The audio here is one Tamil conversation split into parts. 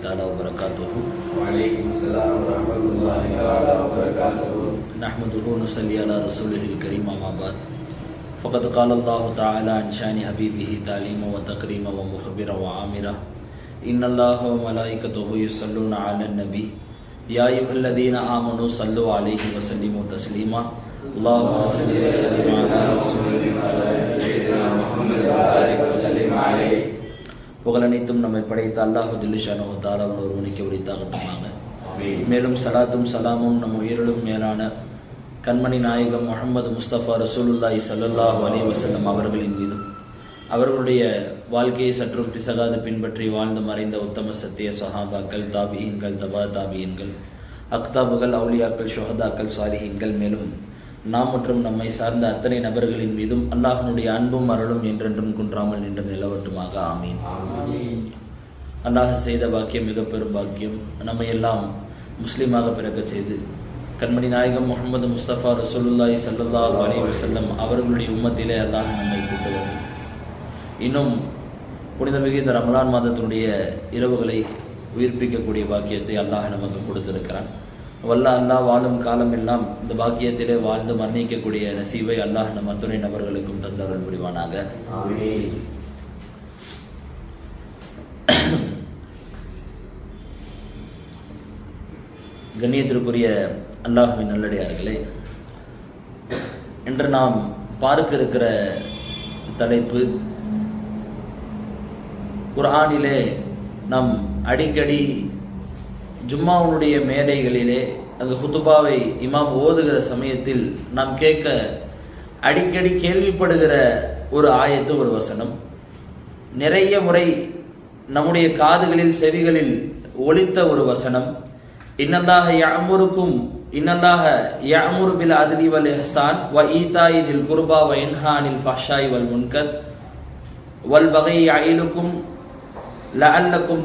تعالى وبركاته. وعليكم السلام ورحمة الله تعالى وبركاته. نحمده ونصلي على رسوله الكريم أما بعد. فقد قال الله تعالى عن شأن حبيبه تعليما وتكريما ومخبرا وعامرا إن الله وملائكته يصلون على النبي يا أيها الذين آمنوا صلوا عليه وسلموا تسليما اللهم صل وسلم على رسولك سيدنا محمد وبارك وسلم عليه. புகழனைத்தும் நம்மை படைத்த அல்லாஹு ஜல்லிஷானஹு தஆலா ஒருவனுக்கு உரித்தாகட்டுமாக. ஆமீன். மேலும் சலாத்தும் சலாமும் நம் உயிரிலும் மேலான கண்மணி நாயகம் முஹம்மது முஸ்தபா ரசூலுல்லாஹி ஸல்லல்லாஹு அலைஹி வஸல்லம் அவர்களின் மீதும் அவர்களுடைய வாழ்க்கையை சற்றும் பிசகாது பின்பற்றி வாழ்ந்து மறைந்த உத்தம சத்திய சஹாபாக்கள், தாபியீன்கள், தபா தாபியீன்கள், அக்தாபுகள், அவுலியாக்கள், ஷுஹதாக்கள், சாலிஹீன்கள், மேலும் நாம் மற்றும் நம்மை சார்ந்த அத்தனை நபர்களின் மீதும் அல்லாஹ்வுடைய அன்பும் அருளும் என்றென்றும் குன்றாமல் நின்று நிலவட்டுமாக. ஆமீன். அல்லாஹ் செய்த பாக்கியம் மிக பெரும் பாக்கியம். நம்மை எல்லாம் முஸ்லீமாக பிறக்கச் செய்து கண்மணி நாயகம் முஹம்மது முஸ்தபா ரசூலுல்லாஹி ஸல்லல்லாஹு அலைஹி வஸல்லம் அவர்களுடைய உம்மத்திலே அல்லாஹ் நம்மை கூட்டுவது. இன்னும் புனிதமிகு இந்த ரமலான் மாதத்தினுடைய இரவுகளை உயிர்ப்பிக்கக்கூடிய பாக்கியத்தை அல்லாஹ் நமக்கு கொடுத்திருக்கிறான். வல்ல அல்லாஹ் வாழும் காலம் எல்லாம் இந்த பாக்கியத்திலே வாழ்ந்து மன்னிக்கக்கூடிய நசீபை அல்லாஹ் நம் அத்துணை நபர்களுக்கும் தந்தருள் புரிவானாக. ஆமீன். கண்ணியத்திற்குரிய அல்லாஹ்வின் நல்லடியார்களே, இன்று நாம் பார்க்க இருக்கிற தலைப்பு குர்ஆனிலே நாம் அடிக்கடி ஜும்மாவுடைய மேடைகளிலே அந்த ஹுதுபாவை இமாம் ஓதுகிற சமயத்தில் நாம் கேட்க அடிக்கடி கேள்விப்படுகிற ஒரு ஆயத்து, ஒரு வசனம். நிறைய முறை நம்முடைய காதுகளில் செவிகளில் ஒலித்த ஒரு வசனம். இன்னல்லாஹ யஅமுரு பில் அத்லி வல் இஹ்சான் வ ஈதாஇ தில் குர்பா வ யன்ஹா அனில் ஃபஹ்ஷாஇ வல் முன்கர் வல் பகி யஇலுக்கும் லஅல்லக்கும்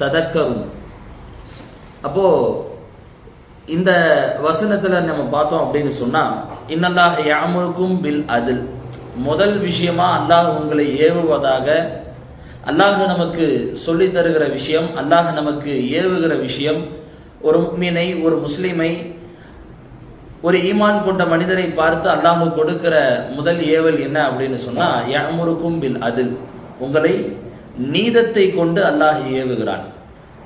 ததக்கரும். அப்போ இந்த வசனத்துல நம்ம பார்த்தோம் அப்படின்னு சொன்னா, இன்னல்லாஹ யஅமுருக்கும் பில் அத்ல், முதல் விஷயமா அல்லாஹ் உங்களை ஏவுவதாக அல்லாஹ் நமக்கு சொல்லி தருகிற விஷயம், அல்லாஹ் நமக்கு ஏவுகிற விஷயம். ஒரு முஃமினை, ஒரு முஸ்லிமை, ஒரு ஈமான் கொண்ட மனிதரை பார்த்து அல்லாஹ் கொடுக்கிற முதல் ஏவல் என்ன அப்படின்னு சொன்னா, யஅமுருக்கும் பில் அத்ல், உங்களை நீதத்தை கொண்டு அல்லாஹ் ஏவுகிறான்.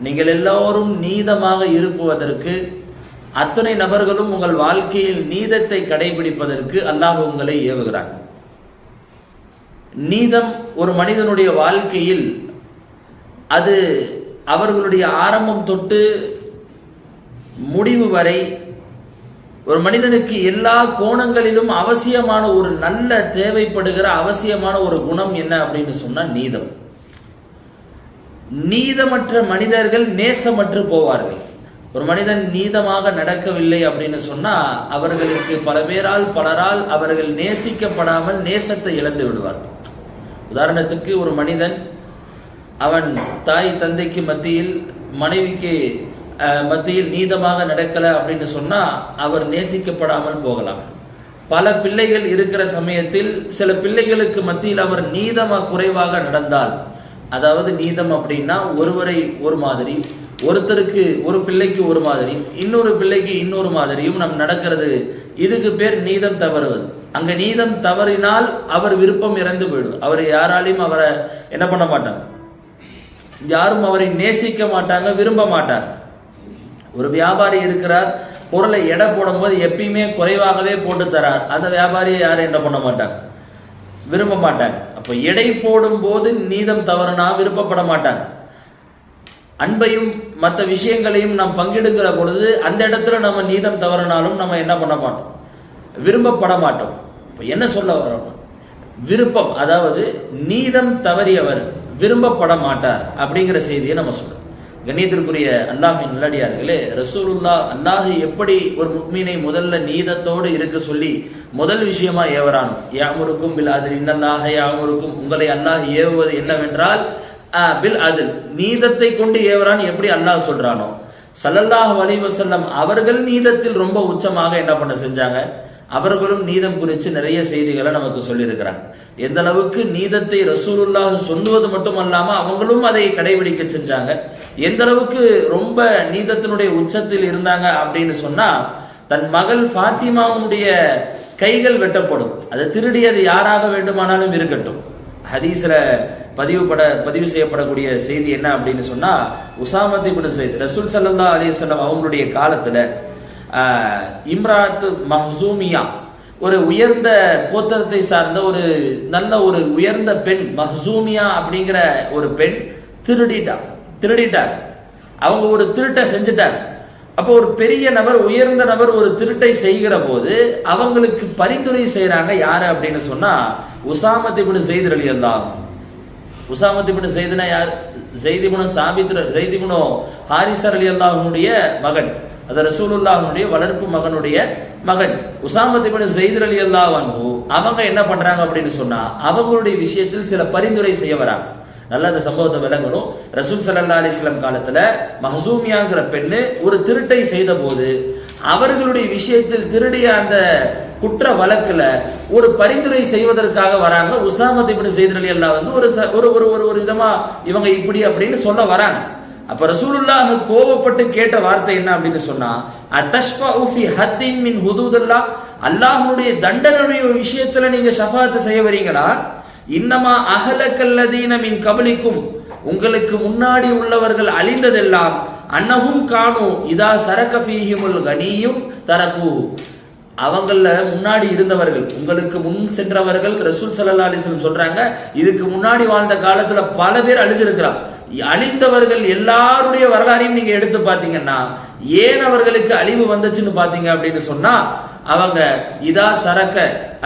நீங்கள் எல்லோரும் நீதமாக இருப்பதற்கு, அத்தனை நபர்களும் உங்கள் வாழ்க்கையில் நீதத்தை கடைபிடிப்பதற்கு அல்லாஹ் உங்களை ஏவுகிறான். நீதம் ஒரு மனிதனுடைய வாழ்க்கையில் அது அவர்களுடைய ஆரம்பம் தொட்டு முடிவு வரை ஒரு மனிதனுக்கு எல்லா கோணங்களிலும் அவசியமான ஒரு நல்ல தேவைப்படுகிற அவசியமான ஒரு குணம் என்ன அப்படின்னு சொன்னா நீதம். நீதமற்ற மனிதர்கள் நேசமற்று போவார்கள். ஒரு மனிதன் நீதமாக நடக்கவில்லை அப்படின்னு சொன்னா அவர்களுக்கு பலரால் அவர்கள் நேசிக்கப்படாமல் நேசத்தை இழந்து விடுவார்கள். உதாரணத்துக்கு, ஒரு மனிதன் அவன் தாய் தந்தைக்கு மத்தியில், மனைவிக்கு மத்தியில் நீதமாக நடக்கல அப்படின்னு சொன்னா அவர் நேசிக்கப்படாமல் போகலாம். பல பிள்ளைகள் இருக்கிற சமயத்தில் சில பிள்ளைகளுக்கு மத்தியில் அவர் நீதமாக குறைவாக நடந்தால், அதாவது நீதம் அப்படின்னா ஒருவரை ஒரு மாதிரி, ஒருத்தருக்கு ஒரு பிள்ளைக்கு ஒரு மாதிரி, இன்னொரு பிள்ளைக்கு இன்னொரு மாதிரியும் நம் நடக்கிறது, இதுக்கு பேர் நீதம் தவறுவது. அங்க நீதம் தவறினால் அவர் விருப்பம் இறந்து போயிடும். அவர் யாராலையும் அவரை என்ன பண்ண மாட்டாங்க, யாரும் அவரை நேசிக்க மாட்டாங்க, விரும்ப மாட்டாங்க. ஒரு வியாபாரி இருக்கிறார், பொருளை எடை போடும்போது எப்பயுமே குறைவாகவே போட்டு தரார், அந்த வியாபாரியை யாரும் என்ன பண்ண மாட்டாங்க, விரும்ப மாட்டாங்க. அப்ப எடை போடும் போது நீதம் தவறுனா விருப்பப்பட மாட்டாங்க. அன்பையும் மற்ற விஷயங்களையும் நாம் பங்கிடுகிற பொழுது அந்த இடத்துல நம்ம நீதம் தவறினாலும் நம்ம என்ன பண்ண மாட்டோம், விரும்பப்பட மாட்டோம். என்ன சொல்ல வரோம், விருப்பம், அதாவது நீதம் தவறியவர் விரும்பப்பட மாட்டார் அப்படிங்கிற செய்தியை நம்ம சொல்றோம். கண்ணியத்திற்குரிய அல்லாஹ்வின் நல்லடியார்களே, ரசூலுல்லாஹ் அல்லாஹ் எப்படி ஒரு முஃமினை முதல்ல நீதத்தோடு இருக்க சொல்லி முதல் விஷயமா ஏவரானோ, யஅமுருக்கும் பில் அத்ல், இன்னல்லாஹ யஅமுருக்கும், உங்களை அல்லாஹ் ஏவுவது என்னவென்றால் பில் அத்ல், நீதத்தை கொண்டு ஏவரான் எப்படி அல்லாஹ் சொல்றானோ, ஸல்லல்லாஹு அலைஹி வஸல்லம் அவர்கள் நீதத்தில் ரொம்ப உச்சமாக என்ன பண்ண செஞ்சாங்க, அவர்களும் நீதம் குறித்து நிறைய செய்திகளை நமக்கு சொல்லியிருக்கிறாங்க. எந்த அளவுக்கு நீதத்தை ரசூலுல்லாஹ் சொல்லுவது மட்டுமல்லாம அவங்களும் அதை கடைபிடிக்க செஞ்சாங்க. எந்த அளவுக்கு ரொம்ப நீதத்தினுடைய உச்சத்தில் இருந்தாங்க அப்படின்னு சொன்னா, தன் மகள் ஃபாத்திமாவுடைய கைகள் வெட்டப்படும். அதை திருடியது யாராக வேண்டுமானாலும் இருக்கட்டும். ஹதீஸ்ல பதிவு செய்யப்படக்கூடிய செய்தி என்ன அப்படின்னு சொன்னா, உசாமத் இப்னு ஸைத் ரசூல் ஸல்லல்லாஹு அலைஹி வஸல்லம் அவங்களுடைய காலத்துல இம்ராத் மஹ்சூமியா, ஒரு உயர்ந்த கோத்திரத்தை சார்ந்த ஒரு நல்ல ஒரு உயர்ந்த பெண், மஹ்சூமியா அப்படிங்கிற ஒரு பெண் திருடிட்டார். அவங்க ஒரு திருட்டை செஞ்சுட்டார். அப்போ ஒரு பெரிய நபர், உயர்ந்த நபர் ஒரு திருட்டை செய்கிற போது அவங்களுக்கு பரிந்துரை செய்யறாங்க. யாரு அப்படின்னு சொன்னா, உசாமத் இப்னு ஸைத் ரலியல்லாஹு அன்ஹு. உசாமத் இப்னு ஸைத்னா யார்? ஸைத் இப்னு சாபித், ஸைத் இப்னு ஹாரிஸா ரலியல்லாஹு அன்ஹுடைய மகன். அது ரசூலுல்லாஹ்வுடைய வளர்ப்பு மகனுடைய மகன் உசாமத் இப்னு ஸைத் ரலியல்லாஹு அன்ஹு. அவங்க என்ன பண்றாங்க அப்படின்னு சொன்னா, அவங்களுடைய விஷயத்தில் சில பரிந்துரை செய்ய வராங்க. நல்லா அந்த சம்பவத்தை விளங்கணும். ரசூல் ஸல்லல்லாஹு அலைஹி வஸல்லம் காலத்துல மஹ்சூமியாங்கிற பெண்ணு ஒரு திருட்டை செய்த போது அவர்களுடைய விஷயத்தில் திருடிய அந்த குற்ற வழக்குல ஒரு பரிந்துரை செய்வதற்காக வராங்க. உசாமத் இப்னு ஸைத் ரலியல்லாஹு அன்ஹு ஒரு விதமா இவங்க இப்படி அப்படின்னு சொல்ல வராங்க. அப்ப ரசூலுல்லாஹ் கோபப்பட்டு கேட்ட வார்த்தை என்ன அப்படின்னு சொன்னா, அத்தஷ்ஃபஉ ஃபி ஹத்தின் மின் ஹுதூதில்லாஹ், அல்லாஹ்வுடைய தண்டனையுடைய விஷயத்துல நீங்க ஷஃபாத் செய்ய வரீங்களா? இன்னமா அஹலக்கல்லதீன மின் கபலிக்கும், உங்களுக்கு முன்னாடி உள்ளவர்கள் அழிந்ததெல்லாம் அன்னஹும் கானு இதா சரக ஃபீஹிமுல் கனியும் தரகு, அவங்கள முன்னாடி இருந்தவர்கள், உங்களுக்கு முன் சென்றவர்கள். ரசூல் ஸல்லல்லாஹு அலைஹி வஸல்லம் சொல்றாங்க, இதுக்கு முன்னாடி வாழ்ந்த காலத்துல பல பேர் அழிஞ்சிருக்கிறாங்க. அழிந்தவர்கள் எல்லாருடைய வரலாறையும் நீங்க எடுத்து பாத்தீங்கன்னா ஏன் அவர்களுக்கு அழிவு வந்துச்சுன்னு பாத்தீங்க அப்படின்னு சொன்னா, அவங்க இதா சரக்க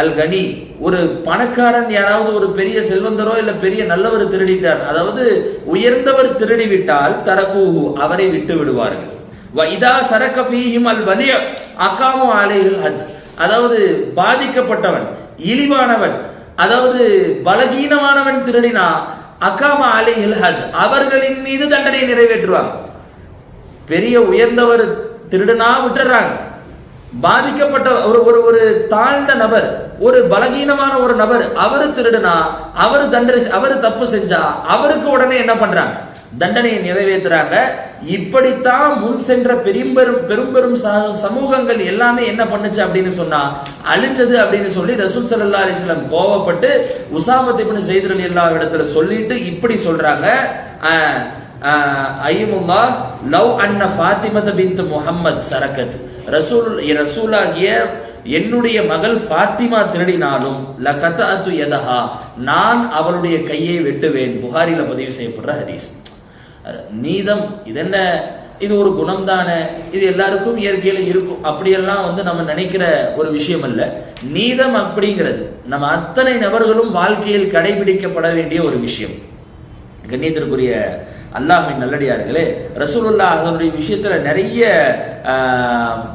அல் கனி, ஒரு பணக்காரன் யாராவது ஒரு பெரிய செல்வந்தரோ இல்ல பெரிய நல்லவர் திருடிட்டார், அதாவது உயர்ந்தவர் திருடிவிட்டால் தரக்கூஹு, அவரை விட்டு விடுவார்கள். இதா சரக்க ஃபீஹிம் அல் வலிய அகாமு அலைஹில் ஹத், அதாவது பாதிக்கப்பட்டவன், இழிவானவன், அதாவது பலகீனமானவன் திருடினா அகாமா அலைஹில் ஹத், அவர்களின் மீது தண்டனை நிறைவேற்றுவாங்க. பெரிய உயர்ந்தவர் திருடுனா விட்டுறாங்க. பாதிக்கப்பட்ட ஒரு தாழ்ந்த நபர், ஒரு பலகீனமான ஒரு நபர், அவரு திருடுனா, அவரு தப்பு செஞ்சா அவருக்கு உடனே என்ன பண்றாங்க? தண்டனையை நிறைவேற்றுறாங்க. இப்படித்தான் முன் சென்ற பெரும் சமூகங்கள் எல்லாமே என்ன பண்ணுச்சு அப்படின்னு சொன்னா அழிஞ்சது அப்படின்னு சொல்லி ரசூல் ஸல்லல்லாஹு அலைஹி வஸல்லம் கோவப்பட்டு உசாமத் இப்னு ஸைத் ரலியல்லாஹு இடத்துல சொல்லிட்டு இப்படி சொல்றாங்க, ஐயுமுல்லாஹ் லவ் அன்ன ஃபாத்திமத பின்த் முஹம்மத் சரக்கத், ரசூலாகிய என்னுடைய மகள் ஃபாத்திமா திருடினாலும் லகதஅது யதஹா, நான் அவளுடைய கையை வெட்டுவேன். புகாரில பதிவு செய்யப்படுற ஹதீஸ். நீதம் இது என்ன? இது ஒரு குணம் தானே, இது எல்லாருக்கும் இயற்கையில இருக்கும், அப்படியெல்லாம் நம்ம நினைக்கிற ஒரு விஷயம் அல்ல. நீதம் அப்படிங்கிறது நம்ம அத்தனை நபர்களும் வாழ்க்கையில் கடைபிடிக்கப்பட வேண்டிய ஒரு விஷயம். கண்ணியத்திற்குரிய அல்லாஹ்வின் நல்லடியார்களே, ரசூலுல்லாஹ் அதனுடைய விஷயத்துல நிறைய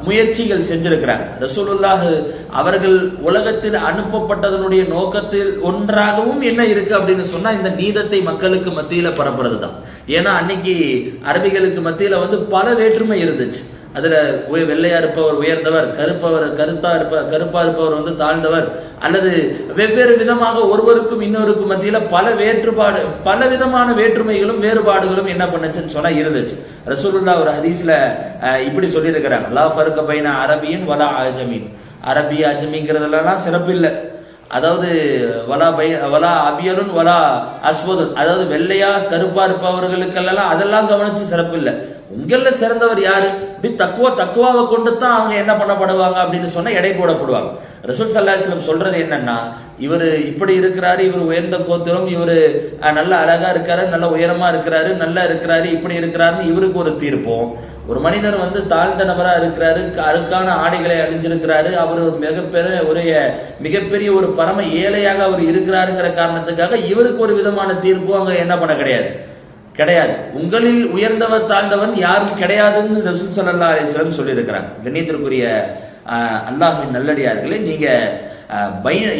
முயற்சிகள் செஞ்சிருக்கிறாங்க. ரசூலுல்லாஹ் அவர்கள் உலகத்தில் அனுப்பப்பட்டதனுடைய நோக்கத்தில் ஒன்றாகவும் என்ன இருக்கு அப்படின்னு சொன்னா, இந்த நீதத்தை மக்களுக்கு மத்தியில பரப்புறது தான். ஏன்னா அன்னைக்கு அரபிகளுக்கு மத்தியில பல வேற்றுமை இருந்துச்சு. அதுல வெள்ளையா இருப்பவர் உயர்ந்தவர், கருப்பா இருப்பவர் தாழ்ந்தவர், அல்லது வெவ்வேறு விதமாக ஒருவருக்கும் இன்னொருக்கும் மத்தியில பல விதமான வேற்றுமைகளும் வேறுபாடுகளும் என்ன பண்ணுச்சுன்னு சொன்னா இருந்துச்சு. ரசூலுல்லாஹ் ஒரு ஹதீஸ்ல இப்படி சொல்லி இருக்கிறாங்க, லா ஃபர்க பைன அரபியின் வலா அஜமீன், அரபி அஜமிங்கிறதுலாம் சிறப்பு இல்லை. அதாவது வலா அபியலுன் வலா அஸ்வதுன், அதாவது வெள்ளையா கருப்பா இருப்பவர்களுக்கெல்லாம் அதெல்லாம் கவனிச்சு சிறப்பு இல்லை. உங்கள சிறந்தவர் யாரு? தக்குவாவை கொண்டு தான் அவங்க என்ன பண்ணப்படுவாங்க அப்படின்னு சொன்னா எடை போடப்படுவாங்க. ரசூல் ஸல்லல்லாஹு அலைஹி வஸல்லம் சொல்றது என்னன்னா, இவர் இப்படி இருக்கிறாரு, இவர் உயர்ந்த கோத்திரம், இவரு நல்ல அழகா இருக்காரு, நல்ல உயரமா இருக்கிறாரு, நல்லா இருக்கிறாரு, இப்படி இருக்கிறாருன்னு இவருக்கு ஒரு தீர்ப்போம். ஒரு மனிதர் தாழ்ந்த நபரா இருக்கிறாரு, அழுக்கான ஆடைகளை அணிஞ்சிருக்கிறாரு, அவர் மிகப்பெரிய ஒரு பரம ஏழையாக அவர் இருக்கிறாருங்கிற காரணத்துக்காக இவருக்கு ஒரு விதமான தீர்ப்பு அங்க என்ன பண்ண கிடையாது. உங்களில் உயர்ந்தவர் தாழ்ந்தவன் யாரும் கிடையாதுன்னு ரசூல் ஸல்லல்லாஹு அலைஹி வஸல்லம் சொல்லி இருக்கிறாங்க. கண்ணியத்திற்குரிய அல்லாஹ்வின் நல்லடியார்களே, நீங்க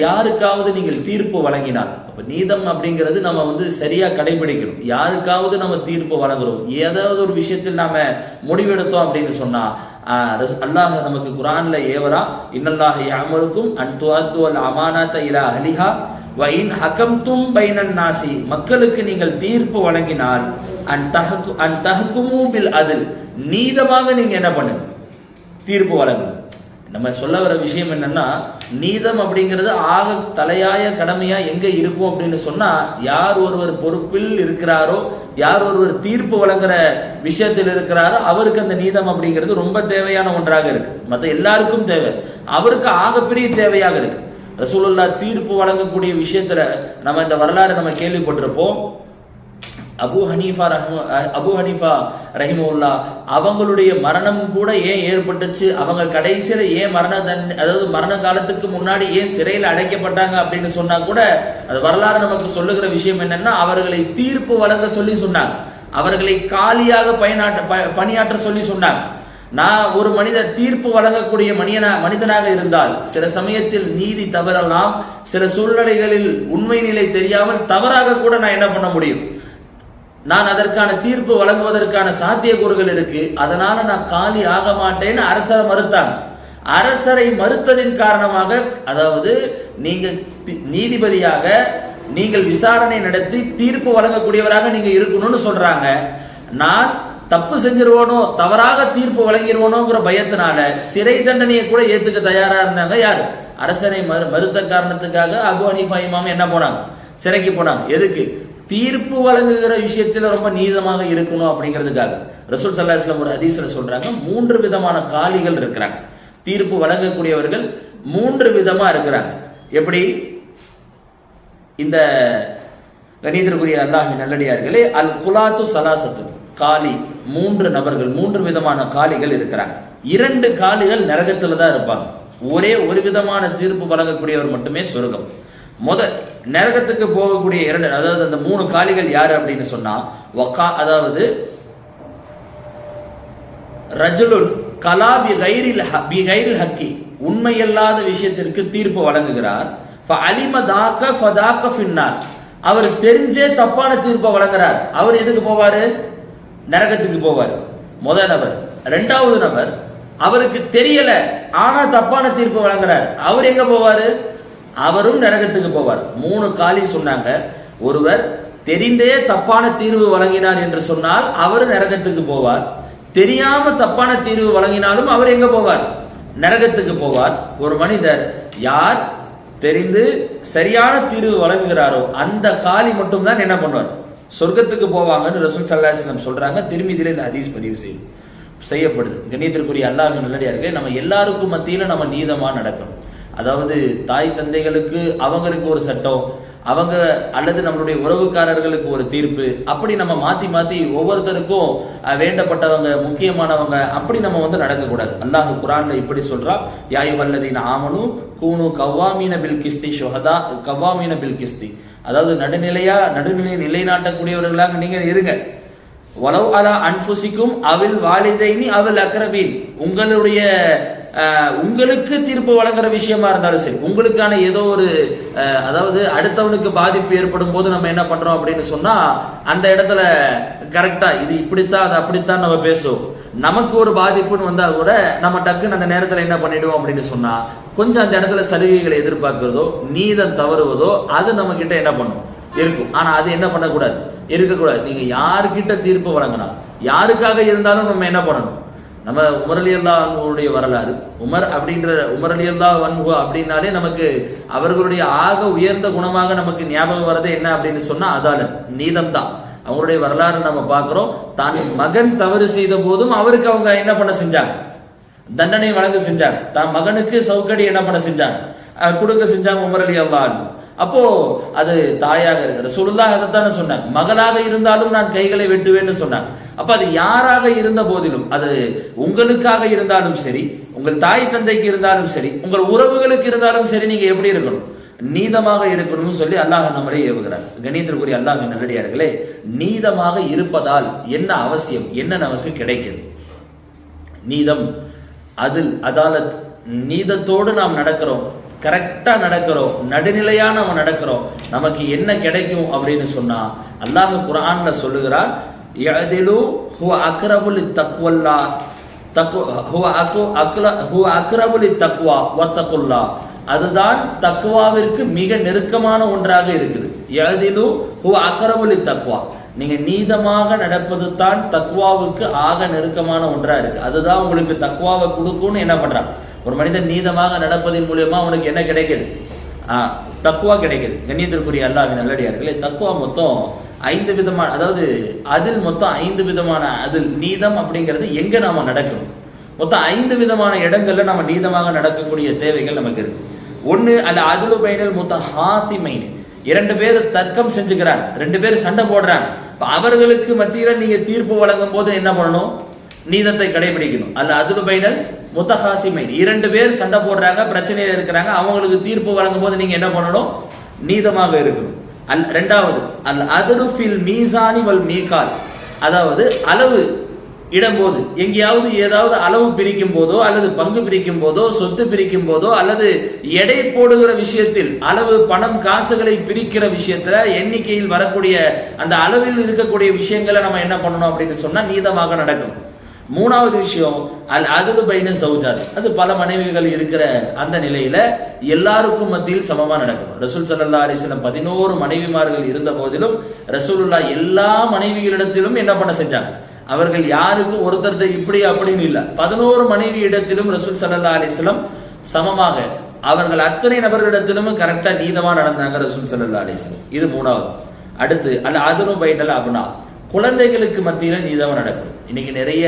யாருக்காவது நீங்கள் தீர்ப்பு வழங்கினால், அப்ப நீதம் அப்படிங்கிறது நம்ம வந்து சரியா கடைபிடிக்கணும். யாருக்காவது நம்ம தீர்ப்பு வழங்குறோம், ஏதாவது ஒரு விஷயத்தில் நாம முடிவெடுத்தோம் அப்படின்னு சொன்னா அல்லாஹ் நமக்கு குர்ஆன்ல ஏவரா, இன்னல்லாஹ யஅமுருக்கும் அன் துஅத்து அல் அமானாத இலா அஹ்லிஹா வ இன் ஹகம்தும் பைனன் நாசி, மக்களுக்கு நீங்கள் தீர்ப்பு வழங்கினால் அன் தஹ்குமு பில் அத்ல், நீதமாக நீங்க என்ன பண்ணுங்க, தீர்ப்பு வழங்குங்க. நம்ம சொல்ல வர விஷயம் என்னன்னா, நீதம் அப்படிங்கிறது ஆக தலையாய கடமையா எங்க இருக்கும் அப்படின்னு சொன்னா, யார் ஒருவர் பொறுப்பில் இருக்கிறாரோ, யார் ஒருவர் தீர்ப்பு வழங்குற விஷயத்தில் இருக்கிறாரோ அவருக்கு அந்த நீதம் அப்படிங்கிறது ரொம்ப தேவையான ஒன்றாக இருக்கு. மற்ற எல்லாருக்கும் தேவை, அவருக்கு ஆகப்பெரிய தேவையாக இருக்கு. ரசூலுல்லாஹ் தீர்ப்பு வழங்கக்கூடிய விஷயத்துல நம்ம இந்த வரலாறு நம்ம கேள்விப்பட்டிருப்போம். அபு ஹனீஃபா ரஹிமஹுல்லா அவங்களுடைய மரணம் கூட ஏன் ஏற்பட்டுச்சு, அவங்க கடைசியில ஏன் அதாவது மரண காலத்துக்கு முன்னாடி ஏன் சிறையில் அடைக்கப்பட்டாங்க அப்படின்னு சொன்னா கூட அது வரலாறு நமக்கு சொல்லுகிற விஷயம் என்னன்னா, அவர்களை தீர்ப்பு வழங்க சொல்லி சொன்னாங்க, அவர்களை காலியாக பணியாற்ற சொல்லி சொன்னாங்க. நான் ஒரு மனிதர் தீர்ப்பு வழங்கக்கூடிய மனிதனாக இருந்தால் சில சமயத்தில் நீதி தவறலாம், சில சூழ்நிலைகளில் உண்மை நிலை தெரியாமல் தவறாக கூட நான் என்ன பண்ண முடியும், நான் அதற்கான தீர்ப்பு வழங்குவதற்கான சாத்தியக்கூறுகள் இருக்கு. அதனால நான் காலி ஆக மாட்டேன்னு அரசரை மறுத்தாங்க. அரசரை மறுத்ததின் காரணமாக, அதாவது நீங்க நீதிபதியாக நீங்கள் விசாரணை நடத்தி தீர்ப்பு வழங்கக்கூடியவராக நீங்க இருக்கணும்னு சொல்றாங்க. நான் தப்பு செஞ்சிருவானோ, தவறாக தீர்ப்பு வழங்கிடுவானோங்கிற பயத்தினால சிறை தண்டனையை கூட ஏத்துக்க தயாரா இருந்தாங்க. யாரு? அரசனை மறுத்த காரணத்துக்காக அபு ஹனீஃபா இமாம் என்ன போனாங்க, சிறைக்கு போனாங்க. எதுக்கு? தீர்ப்பு வழங்குகிற விஷயத்துல ரொம்ப நீதமாக இருக்கணும் அப்படிங்கிறதுக்காக. ரசூல் ஸல்லல்லாஹு அலைஹி வஸல்லம் ஒரு ஹதீஸ்ல சொல்றாங்க, 3 விதமான காலிகள் இருக்கிறாங்க. தீர்ப்பு வழங்கக்கூடியவர்கள் 3 விதமா இருக்கிறாங்க. எப்படி? இந்த கணிதருக்குரிய அல்லாஹ்வின் நல்லடியார்களே, அல் குலாத்து சலாசத்து, காலி 3 நபர்கள், 3 விதமான காலிகள் இருக்கிறாங்க. 2 காலிகள் நரகத்துல தான் இருப்பாங்க. ஒரே ஒரு விதமான தீர்ப்பு வழங்கக்கூடியவர் மட்டுமே சொர்க்கம். நரகத்துக்கு போகக்கூடிய 2, அதாவது அந்த 3 காலிகள் யாரு அப்படின்னு சொன்னா, அதாவது ரஜுலுன் கலா பிகைரில் ஹக்கி, உண்மையல்லாத விஷயத்திற்கு தீர்ப்பு வழங்குகிறார். அவர் தெரிஞ்சே தப்பான தீர்ப்பை வழங்குறார். அவர் எதுக்கு போவாரு? நரகத்துக்கு போவார். முதல் நபர். 2வது நபர், அவருக்கு தெரியல ஆனா தப்பான தீர்ப்பு வழங்குறார். அவர் எங்க போவாரு? அவரும் நரகத்துக்கு போவார். 3 காலி சொன்னாங்க. ஒருவர் தெரிந்தே தப்பான தீர்வு வழங்கினார் என்று சொன்னால் அவர் நரகத்துக்கு போவார். தெரியாம தப்பான தீர்வு வழங்கினாலும் அவர் எங்க போவார்? நரகத்துக்கு போவார். ஒரு மனிதர் யார் தெரிந்து சரியான தீர்வு வழங்குகிறாரோ அந்த காலி மட்டும் தான் என்ன பண்ணுவார்? சொர்க்கத்துக்கு போவாங்கன்னு ரசூல் ஸல்லல்லாஹு அலைஹி வஸல்லம் சொல்றாங்க. திருமிதியில இந்த ஹதீஸ் பதிவு செய்யப்படுது. கண்ணியத்திற்குரிய அல்லாஹ்வின் நல்லடியார்களே, நம்ம எல்லாருக்கும் மத்தியில நம்ம நீதமா நடக்கணும். அதாவது தாய் தந்தைகளுக்கு அவங்களுக்கு ஒரு சட்டம், அவங்க அல்லது நம்மளுடைய உறவுக்காரர்களுக்கு ஒரு தீர்ப்பு, அப்படி நம்ம மாத்தி மாத்தி ஒவ்வொருத்தருக்கும் வேண்டப்பட்டவங்க முக்கியமானவங்க அப்படி நம்ம வந்து நடக்கக்கூடாது. அல்லாஹ் குர்ஆன்ல இப்படி சொல்றா, யா அய்யுஹல்லதீன ஆமனு கூனு கவ்வாமீன பில் கிஸ்தி ஷுஹதா, கவ்வாமீன பில் கிஸ்தி, அதாவது நடுநிலை நிலைநாட்டக்கூடியவர்களாக நீங்க இருங்க. வலவ் அலா அன்ஃபுசிக்கும் அவில் வாலிதைனி அவல் அக்ரபீன், உங்களுக்கு தீர்ப்பு வழங்குற விஷயமா இருந்தாலும் சரி, உங்களுக்கான ஏதோ ஒரு அதாவது அடுத்தவனுக்கு பாதிப்பு ஏற்படும் போது நம்ம என்ன பண்றோம் அப்படின்னு சொன்னா, அந்த இடத்துல கரெக்டா இது இப்படித்தான் அது அப்படித்தான் நம்ம பேசுவோம். நமக்கு ஒரு பாதிப்புன்னு வந்தா கூட நம்ம டக்குன்னு அந்த நேரத்துல என்ன பண்ணிடுவோம் அப்படின்னு சொன்னா, கொஞ்சம் அந்த இடத்துல சலுகைகளை எதிர்பார்க்கிறதோ நீதம் தவறுவதோ அது நம்ம கிட்ட என்ன பண்ணும் இருக்கும். ஆனா அது என்ன பண்ணக்கூடாது, இருக்கக்கூடாது. நீங்க யாருக்கிட்ட தீர்ப்பு வழங்கினா, யாருக்காக இருந்தாலும் நம்ம என்ன பண்ணணும், நம்ம உமர் ரலியல்லாஹு அன்ஹுடைய வரலாறு, உமர் ரலியல்லாஹு அன்ஹு அப்படின்னாலே நமக்கு அவர்களுடைய ஆக உயர்ந்த குணமாக நமக்கு ஞாபகம் வரது என்ன அப்படின்னு சொன்னா அதாலத், நீதம் தான். அவங்களுடைய வரலாறு நம்ம பார்க்கிறோம். தான் மகன் தவறு செய்த போதும் அவருக்கு அவங்க என்ன பண்ண செஞ்சாங்க, தண்டனை வழங்க செஞ்சாங்க. தான் மகனுக்கு சவுக்கடி என்ன பண்ண செஞ்சாங்க, கொடுக்க செஞ்சாங்க உமர் ரலியல்லாஹு அன்ஹு. அப்போ அது தாயாக இருக்கிற ரசூலுல்லாஹ் அதைத்தானே சொன்னாங்க, மகளாக இருந்தாலும் நான் கைகளை வெட்டுவேன்னு சொன்னாங்க. அப்ப அது யாராக இருந்த போதிலும், அது உங்களுக்காக இருந்தாலும் சரி, உங்கள் தாய் தந்தைக்கு இருந்தாலும் சரி, உங்கள் உறவுகளுக்கு இருந்தாலும் சரி, நீங்க எப்படி இருக்கணும், நீதமாக இருக்கணும்னு சொல்லி அல்லாஹ் நம்மளை ஏவுகிறார். கணியத்திற்குரிய அல்லாஹ்வின் நல்லடியார்களே, நீதமாக இருப்பதால் என்ன அவசியம், என்ன நமக்கு கிடைக்கிறது? நீதம், அதில் அதாலத், நீதத்தோடு நாம் நடக்கிறோம். கரெக்டா நடக்கிறோம், நடுநிலையா நம்ம நடக்கிறோம், நமக்கு என்ன கிடைக்கும் அப்படின்னு சொன்னா அல்லாஹ் குர்ஆன்ல சொல்லுகிறார், யஅதிலு ஹுவ அக்ரபு லித்தக்வல்லா ஹுவ அக்ரபு லித்தக்வா வத்தகுல்லா, அதுதான் தக்வாவிற்கு மிக நெருக்கமான ஒன்றாக இருக்குது. யஅதிலு ஹுவ அக்ரபு லித்தக்வா, நீங்க நீதமாக நடப்பது தான் தக்வாவுக்கு ஆக நெருக்கமான ஒன்றா இருக்கு. அதுதான் உங்களுக்கு தக்வாவை கொடுக்கும்னு என்ன பண்றான், ஒரு மனிதன் நீதமாக நடப்பதன் மூலியமா அவனுக்கு என்ன கிடைக்குது, தக்வா கிடைக்குது. கண்ணியத்திற்குரிய அல்லாஹ்வின் நல்லடியார்களே, தக்வா மொத்தம் 5 விதமான, அதாவது அதில் மொத்தம் 5 விதமான அதில் நீதம் அப்படிங்கிறது எங்க நாம நடக்கணும். மொத்தம் 5 விதமான இடங்கள்ல நம்ம நீதமாக நடக்கக்கூடிய தேவைகள் நமக்கு இருக்கு. ஒண்ணு அல்ல அதுல பைனல் முத்தஹாசிமைன், 2 பேர் தர்க்கம் செஞ்சுக்கிறாங்க, 2 பேர் சண்டை போடுறாங்க. அவர்களுக்கு மத்தியில நீங்க தீர்ப்பு வழங்கும் போது என்ன பண்ணணும், நீதத்தை கடைபிடிக்கணும். அல்ல அதுல பைனல் முத்தஹாசிமைன், 2 பேர் சண்டை போடுறாங்க, பிரச்சனையில இருக்கிறாங்க, அவங்களுக்கு தீர்ப்பு வழங்கும் போது நீங்க என்ன பண்ணணும், நீதமாக இருக்கணும். ரெண்டாவது அல் அதுரு ஃபில் மீசானி வல் மீகால், அதாவது அளவு இடம்போது, எங்கேயாவது ஏதாவது அளவு பிரிக்கும் போதோ அல்லது பங்கு பிரிக்கும் போதோ சொத்து பிரிக்கும் போதோ அல்லது எடை போடுகிற விஷயத்தில், அளவு பணம் காசுகளை பிரிக்கிற விஷயத்துல எண்ணிக்கையில் வரக்கூடிய அந்த அளவில் இருக்கக்கூடிய விஷயங்களை நம்ம என்ன பண்ணணும் அப்படின்னு சொன்னா நீதமாக நடக்கணும். மூணாவது விஷயம் அல் அதுலு பைன சௌஜாத், அது பல மனைவிகள் இருக்கிற அந்த நிலையில எல்லாருக்கும் மத்தியில் சமமா நடக்கணும். ரசூல் ஸல்லல்லாஹு அலைஹி வஸல்லம் 11 மனைவிமார்கள் இருந்த போதிலும் ரசூலுல்லாஹ் எல்லா மனைவிகளிடத்திலும் என்ன பண்ண செஞ்சாங்க, அவர்கள் யாருக்கும் ஒருத்தர் இப்படி அப்படின்னு இல்ல, 11 மனைவி இடத்திலும் ரசூல் ஸல்லல்லாஹு அலைஹி வஸல்லம் சமமாக அவர்கள் அத்தனை நபர்களிடத்திலும் கரெக்டா நீதமா நடந்தாங்க ரசூல் ஸல்லல்லாஹு அலைஹி வஸல்லம். இது மூணாவது. அடுத்து அல் அதுலு பைனல் அப்னா, குழந்தைகளுக்கு மத்தியில நீதமா நடக்கும். இன்னைக்கு நிறைய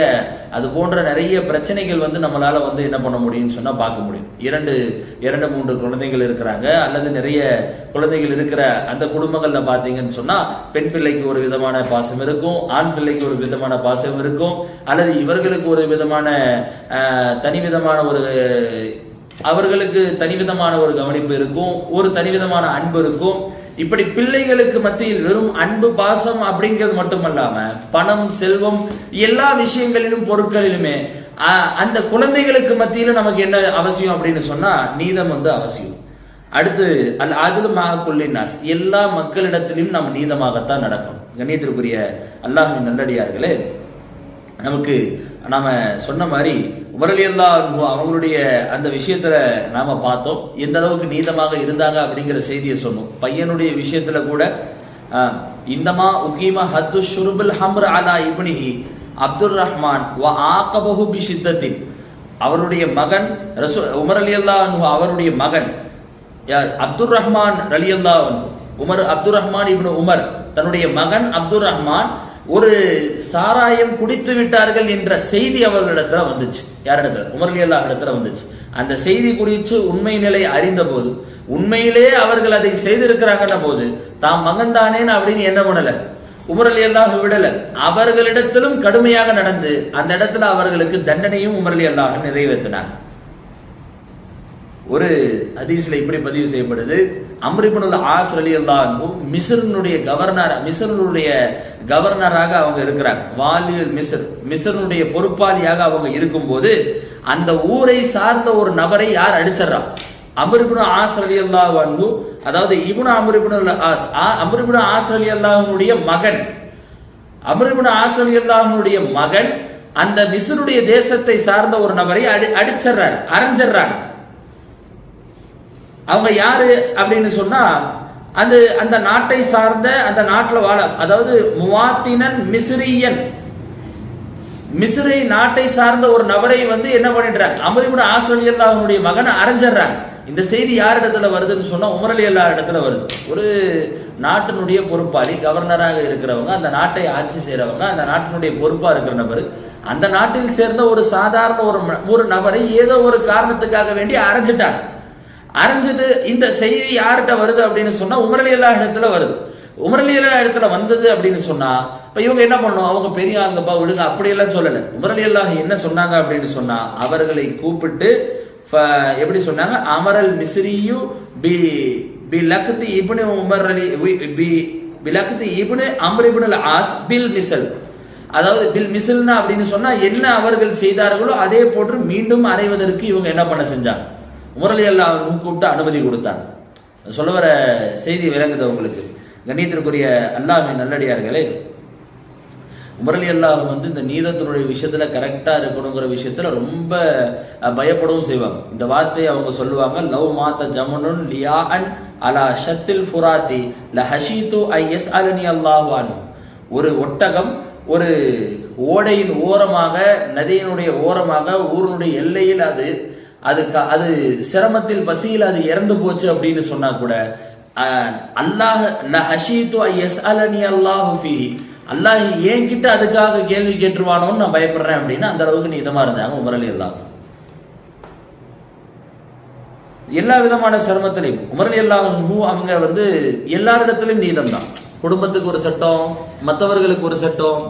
அது போன்ற நிறைய பிரச்சனைகள் நம்மளால என்ன பண்ண முடியும்னு சொன்னா பார்க்க முடியும். 2-3 குழந்தைகள் இருக்கிறாங்க, அல்லது நிறைய குழந்தைகள் இருக்கிற அந்த குடும்பங்கள்ல பாத்தீங்கன்னு சொன்னா பெண் பிள்ளைக்கு ஒரு விதமான பாசம் இருக்கும், ஆண் பிள்ளைக்கு ஒரு விதமான பாசம் இருக்கும், அல்லது இவர்களுக்கு ஒரு விதமான தனிவிதமான ஒரு அவர்களுக்கு தனிவிதமான ஒரு கவனிப்பு இருக்கும், ஒரு தனிவிதமான அன்பு இருக்கும். இப்படி பிள்ளைகளுக்கு மத்தியில் வெறும் அன்பு பாசம் அப்படிங்கிறது மட்டுமல்லாம பணம் செல்வம் எல்லா விஷயங்களிலும் பொருட்களிலுமே அந்த குழந்தைகளுக்கு மத்தியில நமக்கு என்ன அவசியம் அப்படின்னு சொன்னா நீதம் அவசியம். அடுத்து அல் அதுலு மாக குல்லின்னாஸ், எல்லா மக்களிடத்திலும் நம்ம நீதமாகத்தான் நடக்கணும். கண்ணியத்திற்குரிய அல்லாஹ்வின் நல்லடியார்களே, நமக்கு நாம சொன்ன மாதிரி உமர் ரலியல்லாஹு அன்ஹு அவங்களுடைய அந்த விஷயத்துல நாம பார்த்தோம் எந்த அளவுக்கு நீதமாக இருந்தாங்க அப்படிங்கிற செய்தியை சொன்னோம். பையனுடைய விஷயத்துல கூட இந்தமா உகீமா ஹத்து ஷுர்புல் ஹம்ர் அலா இப்னிஹி அப்துர் ரஹ்மான் வ ஆகபஹு பி ஷித்தத்தின், அவருடைய மகன் உமர் ரலியல்லாஹு அன்ஹு அவருடைய மகன் அப்துர் ரஹ்மான் ரலியல்லாஹு அன்ஹு, அப்துர் ரஹ்மான் இப்னு உமர் தன்னுடைய மகன் அப்துர் ரஹ்மான் ஒரு சாராயம் குடித்து விட்டார்கள் என்ற செய்தி அவர்களிடத்துல வந்துச்சு. யாரிடத்துல? உமர் ரலியல்லாஹு இடத்துல வந்துச்சு. அந்த செய்தி குறித்து உண்மை நிலை அறிந்த போது, உண்மையிலே அவர்கள் அதை செய்திருக்கிறாங்கன்ற போது தாம் மகன் தானேன்னு அப்படின்னு என்ன பண்ணல, உமர் ரலியல்லாஹு விடல, அவர்களிடத்திலும் கடுமையாக நடந்து அந்த இடத்துல அவர்களுக்கு தண்டனையும் உமர் ரலியல்லாஹு நிறைவேற்றினார். ஒரு ஹதீஸ்ல இப்படி பதிவு செய்யப்படுது, அம்ர் இப்னுல் ஆஸ் ரலியல்லாஹு அன்ஹு மிஸ்ருடைய கவர்னராக அவங்க இருக்கிறாங்க. வாலியுல் மிஸ்ருடைய பொறுப்பாளியாக அவங்க இருக்கும்போது அந்த ஊரை சார்ந்த ஒரு நபரை யார் அடிச்சறா, அம்ர் இப்னு ஆஸ் ரலியல்லாஹு அன்ஹு, அதாவது அம்ர் இப்னுல் ஆஸ், அம்ர் இப்னு ஆஸ் ரலியல்லாஹுடைய மகன், அம்ர் இப்னு ஆஸ் ரலியல்லாஹுடைய மகன் அந்த மிஸ்ருடைய தேசத்தை சார்ந்த ஒரு நபரை அடிச்சறாரு, அரஞ்சறாங்க. அவங்க யாரு அப்படின்னு சொன்னா அந்த நாட்டை சார்ந்த, அந்த நாட்டில் வாழ, அதாவது முவாத்தினன் மிஸ்ரியன், மிஸ்ரி நாட்டை சார்ந்த ஒரு நபரை என்ன பண்ணிடுறாங்க, அம்ர் இப்னு ஆஸ் ரலியல்லாஹுடைய மகனை அரஞ்சறாங்க. இந்த செய்தி யார் இடத்துல வருதுன்னு சொன்னா உமர் ரலியல்லாஹு இடத்துல வருது. ஒரு நாட்டினுடைய பொறுப்பாளி, கவர்னராக இருக்கிறவங்க, அந்த நாட்டை ஆட்சி செய்யறவங்க, அந்த நாட்டினுடைய பொறுப்பா இருக்கிற நபர் அந்த நாட்டில் சேர்ந்த ஒரு சாதாரண ஒரு நபரை ஏதோ ஒரு காரணத்துக்காக வேண்டி அரைஞ்சிட்டாங்க. அறிஞ்சிட்டு இந்த செய்தி யார்கிட்ட வருது அப்படின்னு சொன்னா உமர் ரலியல்லாஹு இடத்துல வருது. உமர் ரலியல்லாஹு இடத்துல வந்தது அப்படின்னு சொன்னா இப்ப இவங்க என்ன பண்ணணும், அவங்க பெரிய ஆளுங்கப்பா விடுங்க அப்படியெல்லாம் சொல்லல. உமர் ரலியல்லாஹு என்ன சொன்னாங்க அப்படின்னு சொன்னா அவர்களை கூப்பிட்டு எப்படி சொன்னாங்க, அமரல் மிஸ்ரியு பி லக்தி இப்னு உமர் பி லக்தி இப்னு அம்ர் இப்னுல் ஆஸ் பில் மிஸ்ல், அதாவது பில் மிஸ்ல்னா அப்படின்னு சொன்னா என்ன அவர்கள் செய்தார்களோ அதே போன்று மீண்டும் அறைவதற்கு இவங்க என்ன பண்ண செஞ்சாங்க, உமர் ரலியல்லாஹு அன்ஹு கூப்பிட்டு அனுமதி கொடுத்தாங்க. சொல்ல வர செய்தி விளங்குது உங்களுக்கு. கண்ணியத்திற்குரிய அல்லாஹ்வின் நல்லடியார்களே, உமர் ரலியல்லாஹு வந்து இந்த நீதத்தினுடைய விஷயத்துல கரெக்டா இருக்கணுங்கிற விஷயத்துல ரொம்ப பயப்படவும் செய்வாங்க. இந்த வார்த்தையை அவங்க சொல்லுவாங்க, லவ் மாத்த ஜமனுன் லியாஅன் அலா ஷத்தில் ஃபுராத்தி லஹஷீது ஐ யஸ்அலனி அல்லாஹு அன்ஹு. ஒரு ஒட்டகம் ஒரு ஓடையின் ஓரமாக, நதியினுடைய ஓரமாக, ஊருடைய எல்லையில் அது சிரமத்தில் பசியில் அது இறந்து போச்சு அப்படின்னு சொன்னா கூட அல்லாஹ் லஹஷீது ஐ யஸ்அலனி அல்லாஹு ஃபீஹி, அல்லாஹ் என்கிட்ட அதுக்காக கேள்வி கேட்டுருவானோன்னு நான் பயப்படுறேன் அப்படின்னு அந்த அளவுக்கு நீதமா இருந்தாங்க உமர் ரலியல்லாஹு. எல்லா விதமான சிரமத்திலையும் உமர் ரலியல்லாஹு அவங்க வந்து எல்லாரிடத்திலும் நீதம் தான். குடும்பத்துக்கு ஒரு சட்டம், மற்றவர்களுக்கு ஒரு சட்டம்,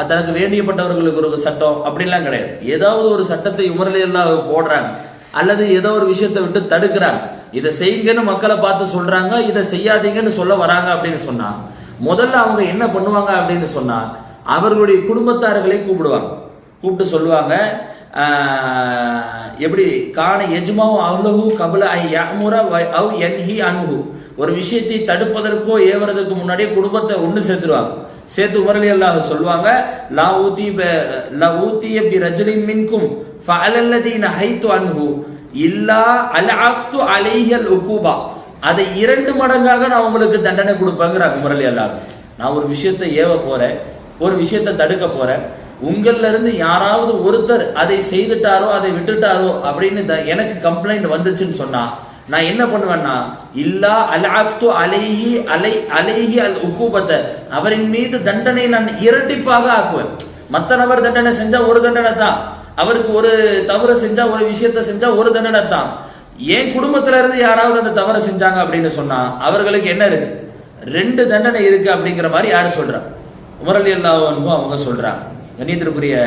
தனக்கு வேண்டியப்பட்டவர்களுக்கு ஒரு சட்டம் அப்படின்லாம் கிடையாது. ஏதாவது ஒரு சட்டத்தை உமர் ரலியல்லாஹு போடுறாங்க, அல்லது ஏதோ ஒரு விஷயத்தை விட்டு தடுக்கிறாங்க, இதை செய்யுங்கன்னு மக்களை பார்த்து சொல்றாங்க, இதை செய்யாதீங்கன்னு சொல்ல வராங்க அப்படின்னு சொன்னா முதல்ல அவங்க என்ன பண்ணுவாங்க அப்படின்னு சொன்னா அவர்களுடைய குடும்பத்தார்களை கூப்பிட்டு சொல்லுவாங்க, எப்படி காண எஜ்மாவு அஹ்லஹு கபல ஐ யஅமுர அவ் யன்ஹி அன்ஹு, ஒரு விஷயத்தை தடுப்பதற்கோ ஏவறதுக்கு முன்னாடியே குடும்பத்தை ஒன்று சேர்த்து உமர் ரலியல்லாஹு சொல்லுவாங்க, லா ஊதிய பி ரஜுலின் மின்கும் ஃபஅலல்லதீன ஹைது அன்ஹு இல்லா அல்அஃப்து அலைஹி அல் உகூபா, அதை 2 மடங்காக நான் உங்களுக்கு தண்டனை கொடுப்பேங்கிறாங்க உமர் ரலியல்லாஹு. நான் ஒரு விஷயத்தை ஏவ போறேன், ஒரு விஷயத்தை தடுக்க போறேன், உங்கள்ல இருந்து யாராவது ஒருத்தர் அதை செய்துட்டாரோ அதை விட்டுட்டாரோ அப்படின்னு எனக்கு கம்ப்ளைண்ட் வந்துச்சுன்னு சொன்னா நான் என்ன பண்ணுவேன்னா இல்லா அல்அஃப்து அலைஹி அல் உகூபத்தை, அவரின் மீது தண்டனை நான் இரட்டிப்பாக ஆக்குவேன். மற்ற நபர் தண்டனை செஞ்சா ஒரு தண்டனை தான், அவருக்கு ஒரு தவறு செஞ்சா, ஒரு விஷயத்தை செஞ்சா ஒரு தண்டனை தான். என் குடும்பத்துல இருந்து யாராவது அந்த தவறு செஞ்சாங்க அப்படின்னு சொன்னா அவர்களுக்கு என்ன இருக்கு, 2 தண்டனை இருக்கு அப்படிங்கிற மாதிரி யாரு சொல்றா? உமர் ரலியல்லாஹு அன்ஹு அவங்க சொல்றாங்க. கண்ணியத்திற்குரிய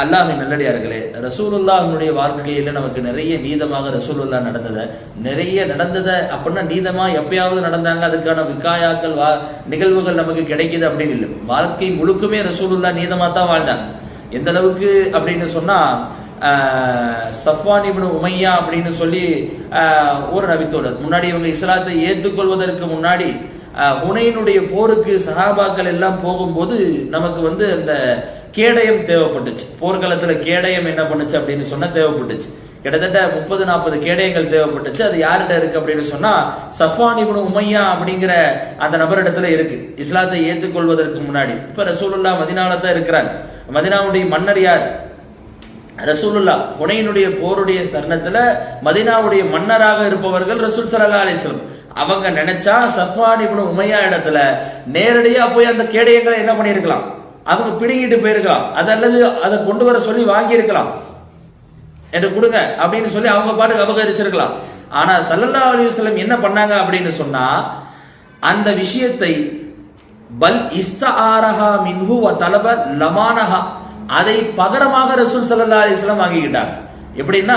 அல்லாஹ்வின் நல்லடியார்களே, ரசூலுல்லாஹ்வுடைய வாழ்க்கையில நமக்கு நிறைய நீதமாக ரசூலுல்லாஹ் நடந்ததை அப்படின்னா நீதமா எப்பயாவது நடந்தாங்க, அதுக்கான விகாயாக்கள் நிகழ்வுகள் நமக்கு கிடைக்குது அப்படின்னு இல்லை. வாழ்க்கை முழுக்குமே ரசூலுல்லாஹ் நீதமா தான் வாழ்ந்தாங்க. எந்த அளவுக்கு அப்படின்னு சொன்னா சஃப்வான் இப்னு உமையா அப்படின்னு சொல்லி ஒரு நபித்தோழர், முன்னாடி இவங்க இஸ்லாத்தை ஏற்றுக்கொள்வதற்கு முன்னாடி ஹுனைனுடைய போருக்கு சஹாபாக்கள் எல்லாம் போகும்போது நமக்கு வந்து அந்த கேடயம் தேவைப்பட்டுச்சு. போர்க்களத்துல கேடயம் என்ன பண்ணுச்சு அப்படின்னு சொன்னா தேவைப்பட்டுச்சு. கிட்டத்தட்ட 30-40 கேடயங்கள் தேவைப்பட்டுச்சு. அது யார்கிட்ட இருக்கு அப்படின்னு சொன்னா சஃப்வான் இப்னு உமையா அப்படிங்கிற அந்த நபரிடத்துல இருக்கு, இஸ்லாத்தை ஏற்றுக்கொள்வதற்கு முன்னாடி. இப்ப ரசூலுல்லாஹ் மதீனால தான் இருக்கிறாங்க. மதீனாவுடைய மன்னர் யார்? ரசூலுல்லாஹ். ஹுனைனுடைய போருடைய தருணத்துல மதீனாவுடைய மன்னராக இருப்பவர்கள் ரசூல் ஸல்லல்லாஹு அலைஹி வஸல்லம். அவங்க நினைச்சா சஃப்வான் இப்னு உமையா இடத்துல நேரடியா போய் அந்த கேடயங்களை என்ன பண்ணிருக்கலாம், அவங்க பிடிங்கிட்டு போயிருக்கலாம், அது அல்லது அதை கொண்டு வர சொல்லி வாங்கி இருக்கலாம், என்று கொடுங்க அப்படின்னு சொல்லி அவங்க பாட்டுக்கு அபகரிச்சிருக்கலாம். ஆனா ஸல்லல்லாஹு அலைஹி வஸல்லம் என்ன பண்ணாங்க அப்படின்னு சொன்னா அந்த விஷயத்தை பல் இஸ்தஆரஹா மின்ஹு வ தலப லமானஹா, அதை பகரமாக ரசூல் ஸல்லல்லாஹு அலைஹி வஸல்லம் வாங்கிக்கிட்டாங்க. எப்படின்னா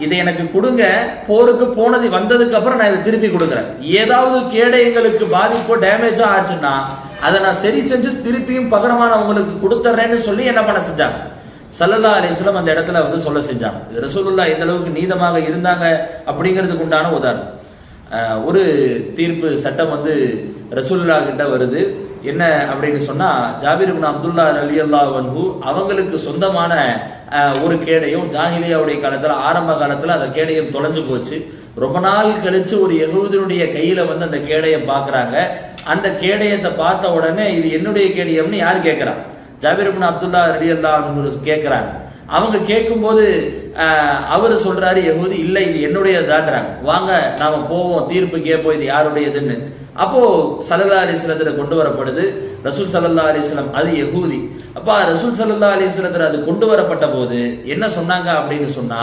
இதை எனக்கு கொடுங்க, போருக்கு போனது வந்ததுக்கு அப்புறம் நான் இதை திருப்பி கொடுக்குறேன். ஏதாவது கேடயங்களுக்கு பாதிப்போ டேமேஜோ ஆச்சுன்னா அதை நான் சரி செஞ்சு திருப்பியும் பகரமா நான் உங்களுக்கு கொடுத்துறேன்னு சொல்லி என்ன பண்ண செஞ்சாங்க? ஸல்லல்லாஹு அலைஹி வஸல்லம் அந்த இடத்துல வந்து சொல்ல செஞ்சாங்க. ரசூலுல்லாஹ் எந்த அளவுக்கு நீதமாக இருந்தாங்க அப்படிங்கிறதுக்கு உண்டான உதாரணம். ஒரு தீர்ப்பு சட்டம் வந்து ரசூலுல்லாஹ் கிட்ட வருது. என்ன அப்படின்னு சொன்னா ஜாபிர் இப்னு அப்துல்லாஹ் ரலியல்லாஹு அன்ஹு அவங்களுக்கு சொந்தமான ஒரு கேடயம் ஜாஹிலியாவுடைய காலத்துல, ஆரம்ப காலத்துல அந்த கேடயம் தொலைஞ்சு போச்சு. ரொம்ப நாள் கழிச்சு ஒரு யஹூதினுடைய கையில வந்து அந்த கேடயம் பாக்குறாங்க. அந்த கேடயத்தை பார்த்த உடனே இது என்னுடைய கேடயம்னு யார் கேட்கிறா? ஜாபிர் இப்னு அப்துல்லாஹ் ரலியல்லாஹு அன்ஹு கேட்கிறாங்க. அவங்க கேட்கும்போது அவரு சொல்றாரு யஹூதி, இல்ல இது என்னுடையதான்றாங்க. வாங்க நாம போவோம், தீர்ப்பு கேட்போம் இது யாருடையதுன்னு. அப்போ ஸல்லல்லாஹு அலைஹி வஸல்லத்துல கொண்டு வரப்படுது. ரசூல் ஸல்லல்லாஹு அலைஹி வஸல்லம் அது யஹூதி. அப்ப ரசூல் ஸல்லல்லாஹு அலைஹி வஸல்லத்துல அது கொண்டு வரப்பட்ட போது என்ன சொன்னாங்க அப்படின்னு சொன்னா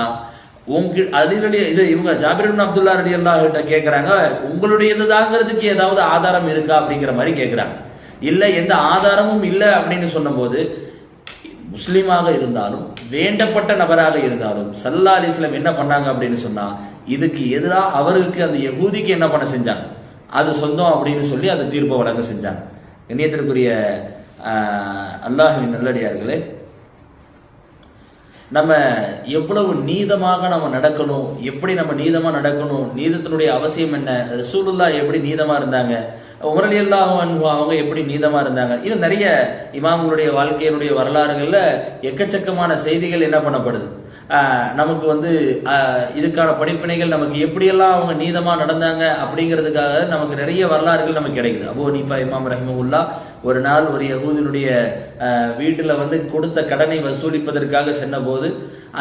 இவங்க ஜாபிர் இப்னு அப்துல்லாஹ் ரலியல்லாஹு கிட்ட கேட்கறாங்க, உங்களுடையதுதாங்கிறதுக்கு ஏதாவது ஆதாரம் இருக்கா அப்படிங்கிற மாதிரி கேட்கிறாங்க. இல்ல எந்த ஆதாரமும் இல்லை அப்படின்னு சொன்னபோது முஸ்லீமாக இருந்தாலும் வேண்டப்பட்ட நபராக இருந்தாலும் ஸல்லல்லாஹு அலைஹி வஸல்லம் என்ன பண்ணாங்க அப்படின்னு சொன்னா இதுக்கு எதிராக அவருக்கு அந்த யஹூதிக்கு என்ன பண்ண செஞ்சாங்க, அது சொந்தம் அப்படின்னு சொல்லி அந்த தீர்ப்பை வழங்க செஞ்சாங்க. கண்ணியத்திற்குரிய அல்லாஹ்வின் நல்லடியார்களே, நம்ம எவ்வளவு நீதமாக நம்ம நடக்கணும், எப்படி நம்ம நீதமா நடக்கணும், நீதத்தினுடைய அவசியம் என்ன, ரசூலுல்லாஹ் எப்படி நீதமா இருந்தாங்க, உமர் ரலியல்லாஹு அன்ஹு அவங்க எப்படி நீதமா இருந்தாங்க, இன்னும் நிறைய இமாம்களுடைய வாழ்க்கையினுடைய வரலாறுகள்ல எக்கச்சக்கமான செய்திகள் என்ன பண்ணப்படுது. நமக்கு இதுக்கான படிப்பினைகள் நமக்கு எப்படியெல்லாம் அவங்க நீதமா நடந்தாங்க அப்படிங்கிறதுக்காக நமக்கு நிறைய வரலாறுகள் நமக்கு கிடைக்குது. அபூ ஹனீஃபா இமாம் ரஹிமஹுல்லாஹ் ஒரு நாள் ஒரு யகூதினுடைய வீட்டுல கொடுத்த கடனை வசூலிப்பதற்காக சென்ற போது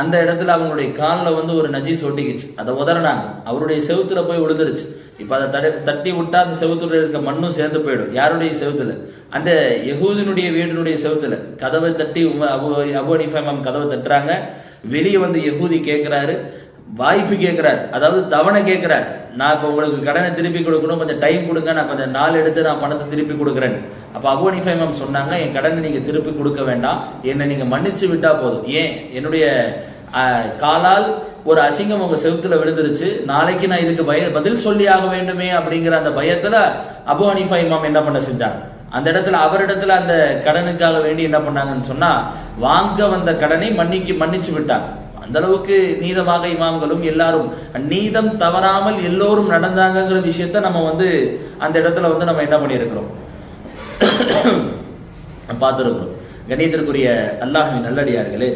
அந்த இடத்துல அவங்களுடைய காலில் ஒரு நஜீஸ் ஒட்டிக்குச்சு. அதை உதறினாங்க, அவருடைய செவுத்துல போய் விழுந்துருச்சு. இப்ப அதை தட்டி விட்டா அந்த செவுத்துல இருக்க மண்ணும் சேர்ந்து போயிடும். யாருடைய செவுத்துல? அந்த யகூதினுடைய வீட்டினுடைய செவுத்துல. கதவை தட்டி அபூ ஹனீஃபா இமாம் கதவை தட்டுறாங்க. வெளியே யகூதி கேட்கிறாரு, வாய்ப்பு கேட்கிறார், அதாவது தவணை கேட்கிறார். நான் இப்ப உங்களுக்கு கடனை திருப்பி கொடுக்கணும், கொஞ்சம் டைம் கொடுங்க, நான் கொஞ்சம் நாள் எடுத்து நான் பணத்தை திருப்பி கொடுக்குறேன். அப்ப அபூ ஹனீஃபா இமாம் சொன்னாங்க, என் கடனை நீங்க திருப்பி கொடுக்க வேண்டாம், என்னை நீங்க மன்னிச்சு விட்டா போதும். ஏன்? என்னுடைய காலால் ஒரு அசிங்கம் உங்க செவுத்துல விழுந்துருச்சு, நாளைக்கு நான் இதுக்கு பதில் சொல்லி ஆக வேண்டுமே அப்படிங்கிற அந்த பயத்துல அபூ ஹனீஃபா இமாம் என்ன பண்ண செஞ்சாங்க, அந்த இடத்துல அவரிடத்துல அந்த கடனுக்காக வேண்டி என்ன பண்ணாங்கன்னு சொன்னா வாங்க வந்த கடனை மன்னிச்சு விட்டாங்க. அந்த அளவுக்கு நீதமாக இமாம்களும் எல்லாரும் நீதம் தவறாமல் எல்லோரும் நடந்தாங்கிற விஷயத்த நம்ம அந்த இடத்துல நம்ம என்ன பண்ணியிருக்கிறோம், பார்த்திருக்கிறோம். கண்ணியத்திற்குரிய அல்லாஹ்வின் நல்லடியார்களே,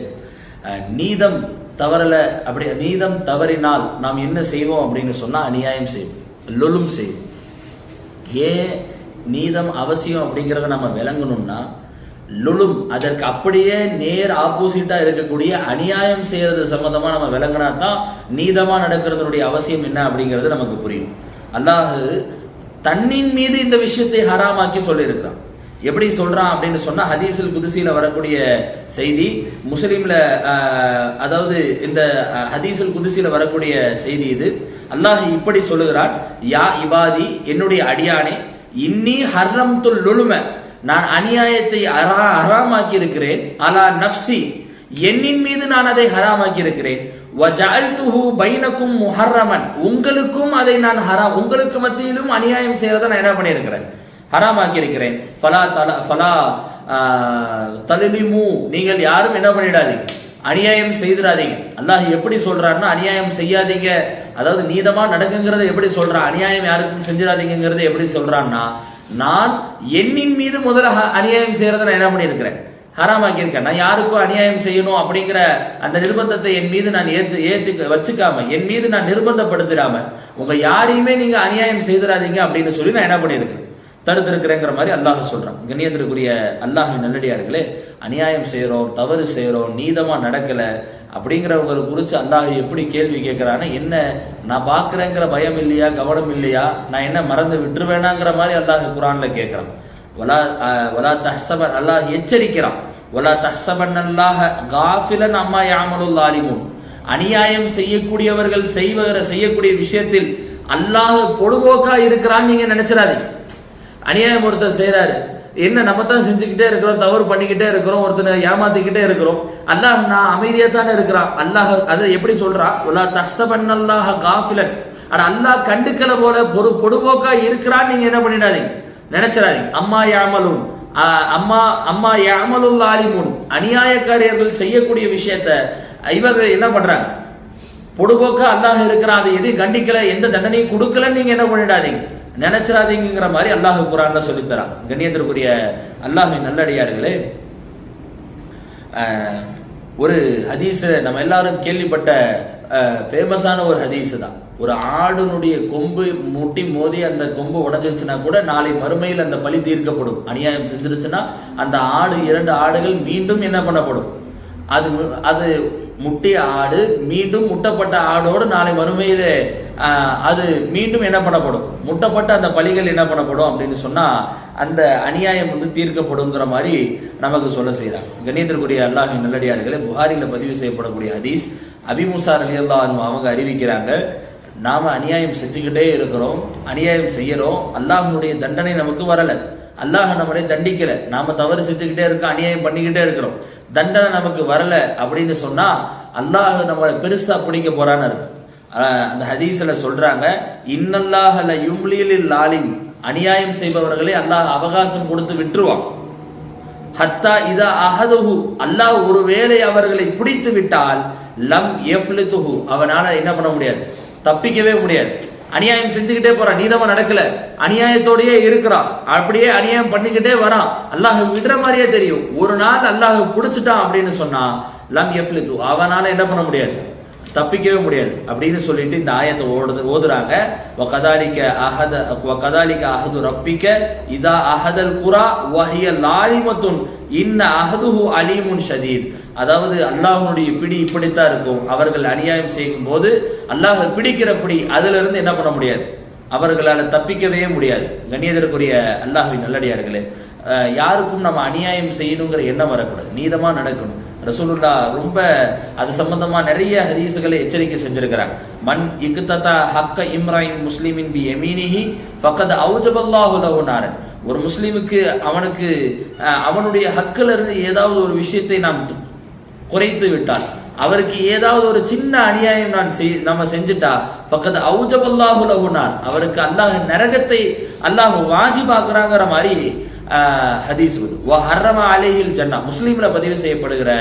நீதம் தவறல, அப்படி நீதம் தவறினால் நாம் என்ன செய்வோம் அப்படின்னு சொன்னா அநியாயம் செய்வோம், லொலும் செய்வோம். ஏன் நீதம் அவசியம் அப்படிங்கிறத நம்ம விளங்கணும்னா, லுலும் அதற்கு அப்படியே நேர் ஆப்போசிட்டா இருக்கக்கூடிய அநியாயம் செய்யறது சம்பந்தமா நம்ம விளங்கினா தான் நீதமா நடக்கிறதுடைய அவசியம் என்ன அப்படிங்கிறது நமக்கு புரியும். அல்லாஹ் தன்னின் மீது இந்த விஷயத்தை ஹராமாக்கி சொல்லி இருக்கிறான். எப்படி சொல்றான் அப்படின்னு சொன்னா, ஹதீஸுல் குதுசியில வரக்கூடிய செய்தி, முஸ்லிம்ல அதாவது இந்த ஹதீஸுல் குதுசியில வரக்கூடிய செய்தி இது. அல்லாஹ் இப்படி சொல்லுகிறான், யா இபாதி, என்னுடைய அடியானே, இன்னி ஹர்ரம்துல் லுலும, நான் அநியாயத்தை ஹராமாக்கி இருக்கிறேன், அலா நஃப்சி, என்னின் மீது நான் அதை ஹராமாக்கி இருக்கிறேன், வஜஅல்துஹு பைனக்கும் முஹர்ரமன், உங்களுக்கும் அதை நான் உங்களுக்கு மத்தியிலும் அநியாயம் செய்யறத நான் என்ன பண்ணியிருக்கிறேன், ஹராமாக்கி இருக்கிறேன். ஃபலா தலிமு, நீங்கள் யாரும் என்ன பண்ணிடாதீங்க, அநியாயம் செய்திடாதீங்க. அல்லாஹ் எப்படி சொல்றான்னா அநியாயம் செய்யாதீங்க, அதாவது நீதமா நடக்குங்கிறத எப்படி சொல்றான், அநியாயம் யாருக்கும் செஞ்சிடாதீங்கிறத எப்படி சொல்றான்னா, நான் என்னின் மீது முதல்ல அநியாயம் செய்யறத நான் என்ன பண்ணியிருக்கிறேன், ஹராமாக்கி இருக்கேன். நான் யாருக்கும் அநியாயம் செய்யணும் அப்படிங்கிற அந்த நிர்பந்தத்தை என் மீது நான் ஏத்து வச்சுக்காம, என் மீது நான் நிர்பந்தப்படுத்திடாம, உங்க யாரையுமே நீங்க அநியாயம் செய்திடாதீங்க அப்படின்னு சொல்லி நான் என்ன பண்ணியிருக்கேன், தடுத்திருக்கிறேங்கிற மாதிரி அல்லாஹ் சொல்றான். கண்ணியத்திற்குரிய அல்லாஹ்வின் நல்லடியார்களே, அநியாயம் செய்யறோம், தவறு செய்யறோம், நீதமா நடக்கல அப்படிங்கிறவங்களை குறிச்சு அல்லாஹ் எப்படி கேள்வி கேட்கிறான்னு, என்ன நான் பாக்குறேங்கிற பயம் இல்லையா, கவனம் இல்லையா, நான் என்ன மறந்து விட்டுருவேனாங்கிற மாதிரி அல்லாஹ் குர்ஆன்ல கேட்கிறான். வலா தஹ்சபன், அல்லாஹ் எச்சரிக்கிறான், வலா தஹ்சபன் அல்லாஹ காஃபிலன் அம்மா யாமலுல் ஸாலிமூன், அநியாயம் செய்யக்கூடியவர்கள் செய்யக்கூடிய விஷயத்தில் அல்லாஹ் பொடுபோக்கா இருக்கிறான்னு நீங்க நினைச்சிடாதீங்க. அநியாயம் ஒருத்தர் செய்யறாரு, என்ன நம்ம தான் செஞ்சுக்கிட்டே இருக்கிறோம், தவறு பண்ணிக்கிட்டே இருக்கிறோம், ஒருத்தனை ஏமாத்திக்கிட்டே இருக்கிறோம், அல்லாஹ் நான் அமைதியா தானே இருக்கிறான். அல்லாஹ் அதை எப்படி சொல்றான், வலா தஹ்சபன் அல்லாஹ காஃபிலன், ஆனா அல்லாஹ் கண்டுக்கல போல பொடுபோக்கா இருக்கிறான்னு நீங்க என்ன பண்ணிடாதீங்க, நினைச்சிடாதீங்க. அம்மா யாமலூன், அம்மா யாமலுல் ஸாலிமூன், அநியாயக்காரர்கள் செய்யக்கூடிய விஷயத்த இவர்கள் என்ன பண்றாங்க, பொடுபோக்கா அல்லாஹ் இருக்கிறான், அது எதையும் கண்டிக்கல, எந்த தண்டனையும் கொடுக்கலன்னு நீங்க என்ன பண்ணிடாதீங்க, நினைச்சிடாதீங்கிற மாதிரி அல்லாஹ் குர்ஆன்ல சொல்லித்தரான். கண்ணியத்திற்குரிய அல்லாஹ்வின் நல்லடியார்களே, ஒரு ஹதீஸ் நம்ம எல்லாரும் கேள்விப்பட்ட ஃபேமஸான ஒரு ஹதீஸ் தான். ஒரு ஆடுனுடைய கொம்பு முட்டி மோதி அந்த கொம்பு உடைஞ்சிருச்சுன்னா கூட நாளை மறுமையில் அந்த பழி தீர்க்கப்படும். அநியாயம் செஞ்சிருச்சுன்னா அந்த ஆடு, 2 ஆடுகள் மீண்டும் என்ன பண்ணப்படும், அது முட்டிய ஆடு மீண்டும் முட்டப்பட்ட ஆடோடு நாளை மறுமையிலே அது மீண்டும் என்ன பண்ணப்படும், முட்டப்பட்ட அந்த பலிகள் என்ன பண்ணப்படும் அப்படின்னு சொன்னா அந்த அநியாயம் தீர்க்கப்படுங்கிற மாதிரி நமக்கு சொல்ல செய்யறாங்க. கண்ணியத்திற்குரிய அல்லாஹ்வின் நல்லடியார்களே, புகாரில பதிவு செய்யப்படக்கூடிய ஹதீஸ், அபி மூஸா ரலியல்லாஹு அன்ஹு அவங்க அறிவிக்கிறாங்க, நாம அநியாயம் செஞ்சுக்கிட்டே இருக்கிறோம், அநியாயம் செய்யறோம், அல்லாஹ்வுடைய தண்டனை நமக்கு வரல, அல்லாஹ் நம்மளை தண்டிக்கல, நாம தவறு செஞ்சுக்கிட்டே இருக்கோம், அநியாயம் பண்ணிக்கிட்டே இருக்கிறோம், தண்டனை நமக்கு வரல அப்படின்னு சொன்னா அல்லாஹ் நம்மளை பெருசா பிடிக்க போறான்னு இருக்கு. அந்த ஹதீஸ்ல சொல்றாங்க, இன்னல்லாஹ ல யும்லி லில் லாலிம், அநியாயம் செய்பவர்களை அல்லாஹ் அவகாசம் கொடுத்து விட்டுருவான். ஹத்தா இதா அஹதுஹு, அல்லாஹ் ஒருவேளை அவர்களை பிடித்து விட்டால் லம் யஃப்லிதுஹு, அவனால என்ன பண்ண முடியாது, தப்பிக்கவே முடியாது. அநியாயம் செஞ்சுக்கிட்டே போறான், நீதமா நடக்கல, அநியாயத்தோடயே இருக்கிறான், அப்படியே அநியாயம் பண்ணிக்கிட்டே வரான், அல்லாஹ் விடுற மாதிரியே தெரியும். ஒரு நாள் அல்லாஹ் பிடிச்சிட்டான் அப்படின்னு சொன்னா லம் யஃப்லிது, அவனால என்ன பண்ண முடியாது, தப்பிக்கவே முடியாது அப்படின்னு சொல்லிட்டு இந்த ஆயத்தை ஓதுறாங்க. வகதாலிக அஹது ரப்பிக இதா அஹதல் குரா வஹிய லாலிமத்துன் இன்ன அஹதுஹு அலீமுன் ஷதீத். அதாவது அல்லாஹ்வுடைய பிடி இப்படித்தான் இருக்கும், அவர்கள் அநியாயம் செய்யும் போது அல்லாஹ் பிடிக்கிற பிடி, அதுல இருந்து என்ன பண்ண முடியாது, அவர்களால் தப்பிக்கவே முடியாது. கண்ணியத்திற்குரிய அல்லாஹ்வின் நல்லடியார்களே, யாருக்கும் நம்ம அநியாயம் செய்யணுங்கிற எண்ணம் வரக்கூடாது, நீதமா நடக்கணும். ரசூலுல்லாஹ் ரொம்ப அது சம்பந்தமா நிறைய ஹதீஸுகளை எச்சரிக்கை செஞ்சிருக்கிறாங்க. மன் இக்ததா ஹக்க இம்ராயின் முஸ்லிமின் பி யமீனிஹி ஃபக்கத் அவுஜபல்லாஹு லஹு நாரன். ஒரு முஸ்லிமுக்கு அவனுடைய ஹக்கில் இருந்து ஏதாவது ஒரு விஷயத்தை நாம் குறைத்து விட்டால், அவருக்கு ஏதாவது ஒரு சின்ன அநியாயம் நம்ம செஞ்சுட்டா ஃபக்கத் அவுஜபல்லாஹு லஹு நார், அவருக்கு அல்லாஹ் நரகத்தை அல்லாஹ் வாஜிபாக்குறாங்கிற மாதிரி ஹதீஸ். ஹர்ரம அலைஹில் ஜன்னா, முஸ்லீம்ல பதிவு செய்யப்படுகிற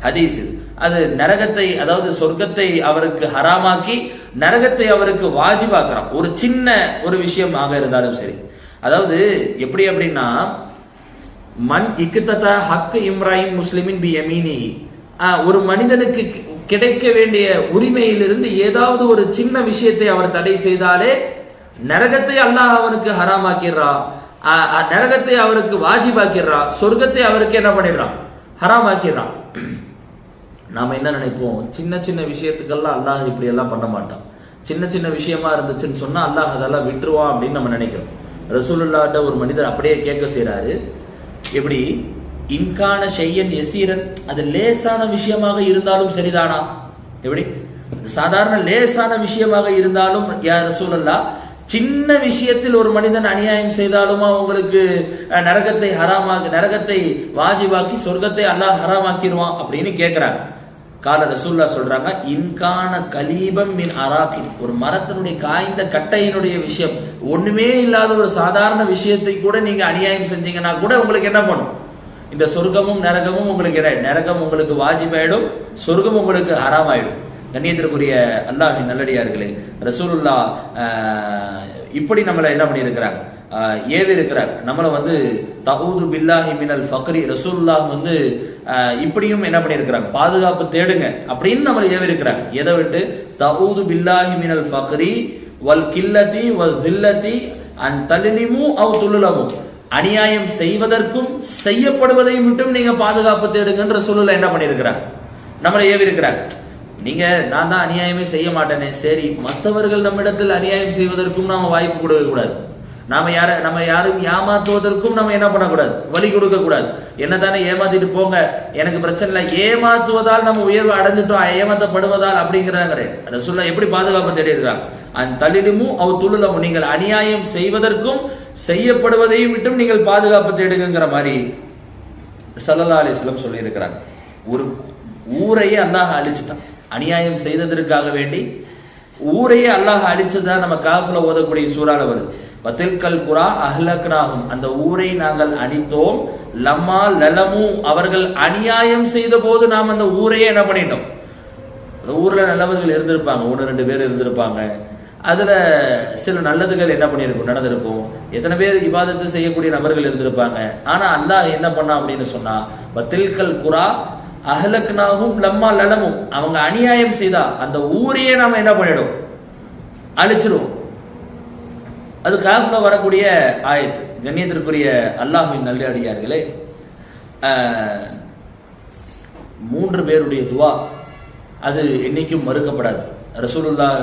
ஹதீஸ். அது நரகத்தை, அதாவது சொர்க்கத்தை அவருக்கு ஹராமாக்கி நரகத்தை அவருக்கு வாஜிபாக்குறான், ஒரு சின்ன ஒரு விஷயமாக இருந்தாலும் சரி. அதாவது எப்படி அப்படின்னா, மன் இக்ததா ஹக்க இம்ராயின் முஸ்லிமின் பி யமீனி, ஒரு மனிதனுக்கு கிடைக்க வேண்டிய உரிமையிலிருந்து ஏதாவது ஒரு சின்ன விஷயத்தை அவர் தடை செய்தாலே நரகத்தை அல்லாஹ் அவனுக்கு ஹராமாக்கிறான், நரகத்தை அவருக்கு வாஜிபாக்கிறான், சொர்க்கத்தை அவருக்கு என்ன பண்ணிடுறான், ஹராமாக்கிறான். நாம என்ன நினைப்போம், சின்ன சின்ன விஷயத்துக்கெல்லாம் அல்லாஹ் இப்படி எல்லாம் பண்ண மாட்டான், சின்ன சின்ன விஷயமா இருந்துச்சுன்னு சொன்னா அல்லாஹ் அதெல்லாம் விட்டுருவான் அப்படின்னு நம்ம நினைக்கிறோம். ரசூலுல்லாஹ்ட்ட ஒரு மனிதர் அப்படியே கேட்க செய்யறாரு, எப்படி இன்கான ஷையன் யசீரன், அது லேசான விஷயமாக இருந்தாலும் சரிதானா, எப்படி சாதாரண லேசான விஷயமாக இருந்தாலும் யா ரசூலல்லாஹ், சின்ன விஷயத்தில் ஒரு மனிதன் அநியாயம் செய்தாலுமா உங்களுக்கு நரகத்தை வாஜிபாக்கி சொர்க்கத்தை அல்லாஹ் ஹராமாக்கிடுவான் அப்படின்னு கேட்கிறாங்க. கால ரசூல்லா சொல்றாங்க, இன்கான கலீபம் மின் அராக்கின், ஒரு மரத்தினுடைய காய்ந்த கட்டையினுடைய விஷயம், ஒண்ணுமே இல்லாத ஒரு சாதாரண விஷயத்தை கூட நீங்க அநியாயம் செஞ்சீங்கன்னா கூட உங்களுக்கு என்ன பண்ணும், இந்த சொர்க்கமும் நரகமும் உங்களுக்கு நரகம் உங்களுக்கு வாஜிபாயிடும், சொர்க்கம் உங்களுக்கு ஹராமாயிடும். கண்ணியத்திற்குரிய அல்லாஹ்வின் நல்லடியார்களே, ரசூலுல்லாஹ் இப்படி நம்மளை என்ன பண்ணியிருக்கிறாங்க, ஏவி இருக்கிறார். நம்மளை தஊது பில்லாஹி மினல் ஃபக்ரி, ரசூலுல்லாஹ் இப்படியும் என்ன பண்ணியிருக்கிறாங்க, பாதுகாப்பு தேடுங்க அப்படின்னு நம்மளை ஏவி இருக்கிறாங்க. எதை விட்டு, தஊது பில்லாஹி மினல் ஃபக்ரி வல் கில்லதி வல் தில்லதி அன் தலிலிமு அவ் துலுலமு, அநியாயம் செய்வதற்கும் செய்யப்படுவதை மட்டும் நீங்க பாதுகாப்பு தேடுங்கன்ற ரசூலுல்லாஹ் என்ன பண்ணியிருக்கிறாங்க, நம்மளை ஏவி இருக்கிறாங்க. நீங்க நான் தான் அநியாயமே செய்ய மாட்டேனே, சரி மற்றவர்கள் நம்மிடத்தில் அநியாயம் செய்வதற்கும் நாம வாய்ப்பு கொடுக்க கூடாது, நம்ம யாரும் ஏமாத்துவதற்கும் நம்ம என்ன பண்ணக்கூடாது, வழி கொடுக்க கூடாது. என்னதானே ஏமாத்திட்டு போங்க, எனக்கு பிரச்சனை இல்லை, ஏமாத்துவதால் நம்ம உயர்வு அடைஞ்சிட்டோம், ஏமாத்தப்படுவதால் அப்படிங்கிறாங்க. ரசூலுல்லாஹ் எப்படி பாதுகாப்பு தேடி இருக்காங்க, அந்த தலிலுமு அவ் துலுலமு, நீங்கள் அநியாயம் செய்வதற்கும் செய்யப்படுவதையும் விட்டும் நீங்கள் பாதுகாப்பு தேடுங்கிற மாதிரி ஸல்லல்லாஹு அலைஹி வஸல்லம் சொல்லி இருக்கிறாங்க. ஒரு ஊரையே அல்லாஹ் அழிச்சுட்டான், அநியாயம் செய்ததற்காக வேண்டி ஊரையே அல்லாஹ் அழிச்சதா நம்ம காஃப்ல ஓதக்கூடிய சூறால வருது. வதில்கல் குரா அஹ்லக்னாஹும், அந்த ஊரை நாங்கள் அழித்தோம், லம்மா லலமு, அவர்கள் அநியாயம் செய்த போது நாம் அந்த ஊரையே என்ன பண்ணிட்டோம். அந்த ஊர்ல நல்லவர்கள் இருந்திருப்பாங்க, 1-2 பேர் இருந்திருப்பாங்க, அதுல சில நல்லதுகள் என்ன பண்ணிருக்கும், நடந்திருக்கும், எத்தனை பேர் இபாதத்து செய்யக்கூடிய நபர்கள் இருந்திருப்பாங்க. ஆனா அல்லாஹ் என்ன பண்ணா அப்படின்னு சொன்னா, வதில்கல் குரா அஹ்லக்னாஹும் லம்மா லலமும், அவங்க அநியாயம் செய்தா அந்த ஊரையே நாம என்ன பண்ணிடும், அழிச்சிருவோம். அது காஃப்ல வரக்கூடிய ஆயத்து. கண்ணியத்திற்குரிய அல்லாஹ்வின் நல்லடியார்களே, 3 பேருடைய துவா அது என்னைக்கும் மறுக்கப்படாது. ரசூலுல்லாஹ்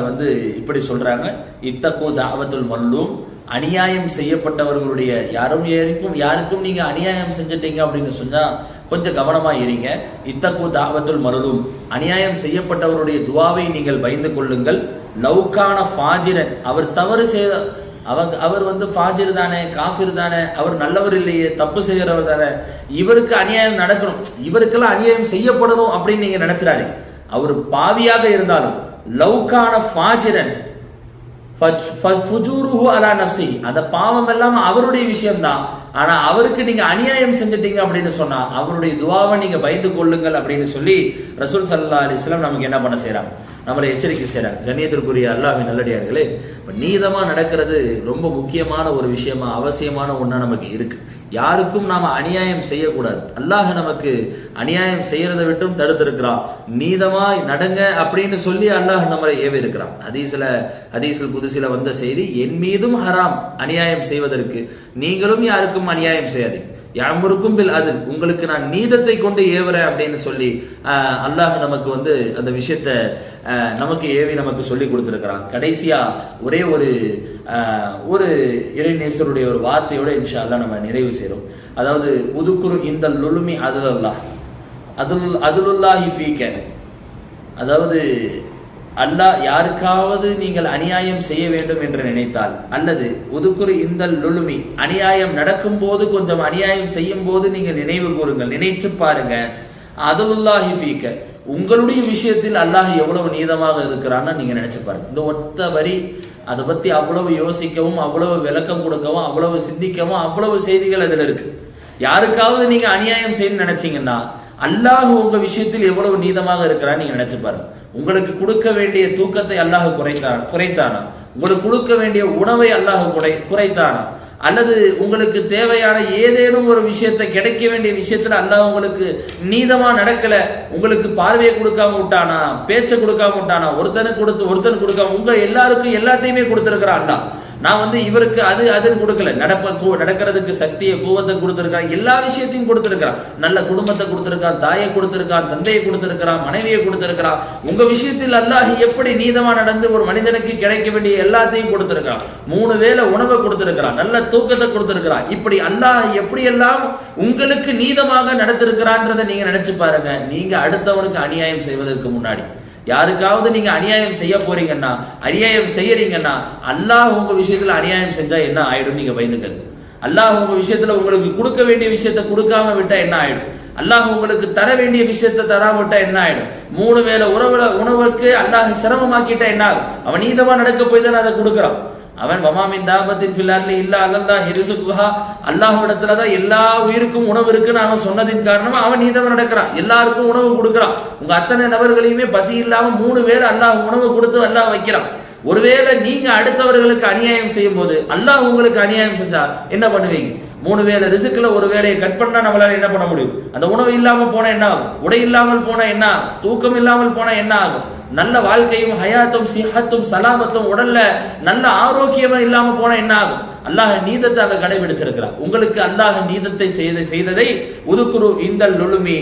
இப்படி சொல்றாங்க, இத்தகு தாவத்துல் மல்லூம், அநியாயம் செய்யப்பட்டவர்களுடைய யாருக்கும் நீங்க அநியாயம் செஞ்சிட்டீங்க அப்படின்னு சொன்னா கொஞ்சம் கவனமா இருங்க. இத்தகு தாவத்துல் மல்லூம், அநியாயம் செய்யப்பட்டவருடைய துவாவை நீங்கள் பயந்து கொள்ளுங்கள். லவ்கான ஃபாஜிரன், அவர் தவறு செய்த அவர் ஃபாஜிர் தானே, காஃபிர் தானே, அவர் நல்லவர் இல்லையே, தப்பு செய்கிறவர் தானே, இவருக்கு அநியாயம் நடக்கணும், இவருக்கெல்லாம் அநியாயம் செய்யப்படணும் அப்படின்னு நீங்க நினைச்சிடாதீங்க. அவர் பாவியாக இருந்தாலும் லவ்கான ஃபாஜிரன், ஃபஜூருஹு அலா நஃப்ஸி, அந்த பாவம் எல்லாம் அவருடைய விஷயம்தான். ஆனா அவருக்கு நீங்க அநியாயம் செஞ்சிட்டீங்க அப்படின்னு சொன்னா அவருடைய துவாவை நீங்க பயந்து கொள்ளுங்கள் அப்படின்னு சொல்லி ரசூல் ஸல்லல்லாஹு அலைஹி வஸல்லம் நமக்கு என்ன பண்ண செய்றாங்க, நம்மளை எச்சரிக்கை செய்றாங்க. கண்ணியத்திற்குரிய அல்லாஹ்வின் நல்லடியார்களே, நீதமா நடக்கிறது ரொம்ப முக்கியமான ஒரு விஷயமா, அவசியமான ஒண்ணா நமக்கு இருக்கு. யாருக்கும் நாம அநியாயம் செய்யக்கூடாது. அல்லாஹ் நமக்கு அநியாயம் செய்யறதை விட்டும் தடுத்திருக்கிறான். நீதமாய் நடங்க அப்படின்னு சொல்லி அல்லாஹ் நம்மளை ஏவி இருக்கிறான். ஹதீஸில் குதுசில வந்த செய்தி, என் மீதும் ஹராம் அநியாயம் செய்வதற்கு, நீங்களும் யாருக்கும் அநியாயம் செய்யாதீங்க. யாமுருக்கும் பில் அது, உங்களுக்கு நான் நீதத்தை கொண்டு ஏவுறேன் அப்படின்னு சொல்லி அல்லாஹ் நமக்கு அந்த விஷயத்த நமக்கு ஏவி நமக்கு சொல்லி கொடுத்திருக்கிறான். கடைசியா ஒரே ஒரு இறைநேசருடைய ஒரு வார்த்தையோட இன்ஷா அல்லாஹ் நம்ம நிறைவு செய்றோம். அதாவது உதுக்குரு இந்த லுலுமி அதுலுல்லாஹி ஃபீக, அதாவது அல்லாஹ் யாருக்காவது நீங்கள் அநியாயம் செய்ய வேண்டும் என்று நினைத்தால், அல்லது உதுக்குரு இந்த லுலுமி, அநியாயம் நடக்கும் போது கொஞ்சம் அநியாயம் செய்யும் போது நீங்க நினைவு கூறுங்கள், நினைச்சு பாருங்க. அதுலுல்லாஹி ஃபீக, உங்களுடைய விஷயத்தில் அல்லாஹ் எவ்வளவு நீதமாக இருக்கிறான்னு நீங்க நினைச்சு பாருங்க. இந்த ஒத்த வரி அதை பத்தி அவ்வளவு யோசிக்கவும், அவ்வளவு விளக்கம் கொடுக்கவும், அவ்வளவு சிந்திக்கவும், அவ்வளவு செய்திகள் அதுல இருக்கு. யாருக்காவது நீங்க அநியாயம் செய்யணும்னு நினைச்சீங்கன்னா அல்லாஹ் உங்க விஷயத்தில் எவ்வளவு நீதமாக இருக்கிறான்னு நீங்க நினைச்சு பாருங்க. உங்களுக்கு கொடுக்க வேண்டிய தூக்கத்தை அல்லாஹ் குறைத்தானா? உங்களுக்கு கொடுக்க வேண்டிய உணவை அல்லாஹ் குறைத்தானா? அல்லது உங்களுக்கு தேவையான ஏதேனும் ஒரு விஷயத்தை, கிடைக்க வேண்டிய விஷயத்துல அல்லாஹ் உங்களுக்கு நீதமா நடக்கல, உங்களுக்கு பார்வையை கொடுக்காம விட்டானா, பேச்சை கொடுக்காம விட்டானா, ஒருத்தனுக்கு கொடுக்காம உங்க எல்லாருக்கும் எல்லாத்தையுமே கொடுத்திருக்கிறான் அல்லாஹ். நான் இவருக்கு அதுன்னு கொடுக்கல, நடக்கிறதுக்கு சக்தியை கூவத்தை கொடுத்திருக்கான், எல்லா விஷயத்தையும் கொடுத்திருக்கான். நல்ல குடும்பத்தை கொடுத்திருக்கான், தாயை கொடுத்திருக்கான், தந்தையை கொடுத்திருக்கிறான், மனைவியை கொடுத்திருக்கிறான். உங்க விஷயத்தில் அல்லாஹ் எப்படி நீதமா நடந்து ஒரு மனிதனுக்கு கிடைக்க வேண்டிய எல்லாத்தையும் கொடுத்திருக்கான். 3 வேளை உணவை கொடுத்திருக்கிறான், நல்ல தூக்கத்தை கொடுத்திருக்கிறான். இப்படி அல்லாஹ் எப்படி எல்லாம் உங்களுக்கு நீதமாக நடத்திருக்கிறான்றதை நீங்க நினைச்சு பாருங்க. நீங்க அடுத்தவனுக்கு அநியாயம் செய்வதற்கு முன்னாடி, யாருக்காவது நீங்க அநியாயம் செய்ய போறீங்கன்னா, அநியாயம் செய்யறீங்கன்னா, அல்லாஹ் உங்க விஷயத்துல அநியாயம் செஞ்சா என்ன ஆயிடும் நீங்க பயந்துக்க. அல்லாஹ் உங்க விஷயத்துல உங்களுக்கு கொடுக்க வேண்டிய விஷயத்த கொடுக்காம விட்டா என்ன ஆயிடும்? அல்லாஹ் உங்களுக்கு தர வேண்டிய விஷயத்த தராம விட்டா என்ன ஆயிடும்? 3 வேளை உணவுக்கு அல்லாஹ் சிரமமாக்கிட்டா என்ன ஆகும்? அவன் நீதமா நடக்க போய் தானே அதை கொடுக்குறான். அவன் வமாமின் தாபத்தின் ஃபில் இல்லா அல்லாஹ் ரிசுகுஹா, அல்லாஹ்விடத்துலதான் எல்லா உயிருக்கும் உணவு இருக்குன்னு அவன் சொன்னதின் காரணமா அவன் நீதமா நடக்கிறான், எல்லாருக்கும் உணவு கொடுக்கிறான். உங்க அத்தனை நபர்களையுமே பசி இல்லாம 3 வேளை அல்லாஹ் உணவு கொடுத்து அல்லாஹ் வைக்கிறான். ஒருவேளை நீங்க அடுத்தவர்களுக்கு அநியாயம் செய்யும் போது அல்லாஹ் உங்களுக்கு அநியாயம் செஞ்சா என்ன பண்ணுவீங்க? 3 வேளை ரிசுக்குல ஒரு வேளையை கட் பண்ணா நம்மளால என்ன பண்ண முடியும்? அந்த உணவு இல்லாம போனா என்ன ஆகும்? உடை இல்லாமல் போனா என்ன ஆகும்? தூக்கம் இல்லாமல் போனா என்ன ஆகும்? நல்ல வாழ்க்கையும் ஹயாத்தும் சிஹத்தும் சலாமத்தும் உடல்ல நல்ல ஆரோக்கியமா இல்லாம போனா என்ன ஆகும்? அல்லாஹ் நீதத்தை அதை கடைபிடிச்சிருக்கிறான். உங்களுக்கு அல்லாஹ் நீதத்தை செய்ததை உதுக்குரு இந்த லுலுமி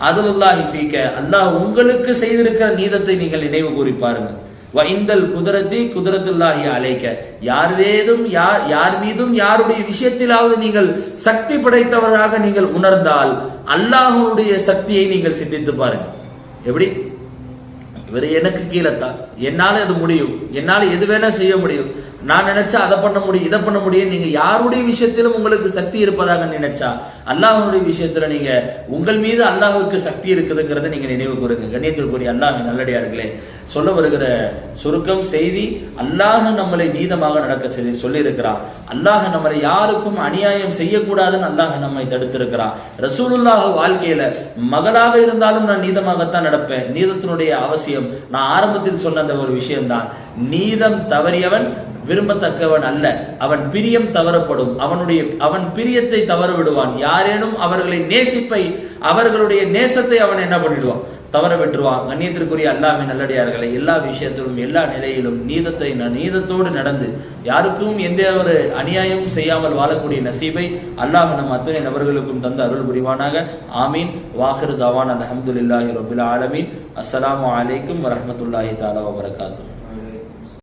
அதுலுல்லாஹி ஃபீக, அல்லாஹ் உங்களுக்கு செய்திருக்கிற நீதத்தை நீங்கள் நினைவு கூறி பாருங்க. வைந்தல் குதிரத்தி குதிரத்துல்லாஹி அலைக்க, யார் மீதும் யாருடைய விஷயத்திலாவது நீங்கள் சக்தி படைத்தவராக நீங்கள் உணர்ந்தால் அல்லாஹ்வுடைய சக்தியை நீங்கள் சிந்தித்து பாருங்க. எப்படி? இவர் எனக்கு கீழத்தான், என்னால அது முடியும், என்னால எது வேணா செய்ய முடியும், நான் நினைச்சா அதை பண்ண முடியும், இதை பண்ண முடியும். நீங்க யாருடைய விஷயத்திலும் உங்களுக்கு சக்தி இருப்பதாக நினைச்சா அல்லாஹ்வுடைய விஷயத்துல நீங்க உங்கள் மீது அல்லாஹ்வுக்கு சக்தி இருக்குதுங்கிறத நீங்க நினைவு கூறுங்க. கண்ணியத்திற்குரிய அல்லாஹ்வின் நல்லடியார்களே, சொல்ல வருகிற சுருக்கம் செய்தி, அல்லாஹ் நம்மளை நீதமாக நடக்க சொல்லி இருக்கிறான். அல்லாஹ் நம்மளை யாருக்கும் அநியாயம் செய்யக்கூடாதுன்னு அல்லாஹ் நம்மை தடுத்திருக்கிறான். ரசூலுல்லாஹ் வாழ்க்கையில மகளாக இருந்தாலும் நான் நீதமாகத்தான் நடப்பேன். நீதத்தினுடைய அவசியம் நான் ஆரம்பத்தில் சொன்ன அந்த ஒரு விஷயம்தான். நீதம் தவறியவன் விரும்பத்தக்கவன் அல்ல, அவன் பிரியம் தவறப்படும், அவன் பிரியத்தை தவறு விடுவான். யாரேனும் அவர்களை அவர்களுடைய நேசத்தை அவன் என்ன பண்ணிடுவான்? தவற விட்டுருவான். கண்ணியத்திற்குரிய அல்லாஹ்வின் நல்லடியார்களை, எல்லா விஷயத்திலும் எல்லா நிலையிலும் நீதத்தோடு நடந்து யாருக்கும் எந்த ஒரு அநியாயமும் செய்யாமல் வாழக்கூடிய நசீபை அல்லாஹ் நம் அத்தனை நபர்களுக்கும் தந்து அருள் புரிவானாக. ஆமீன். வாஹிரு தவான் அல்ஹம்துலில்லாஹி ரப்பில் ஆலமீன். அஸ்ஸலாமு அலைக்கும் வரஹ்மத்துல்லாஹி தஆலா வபரகாத்துஹு.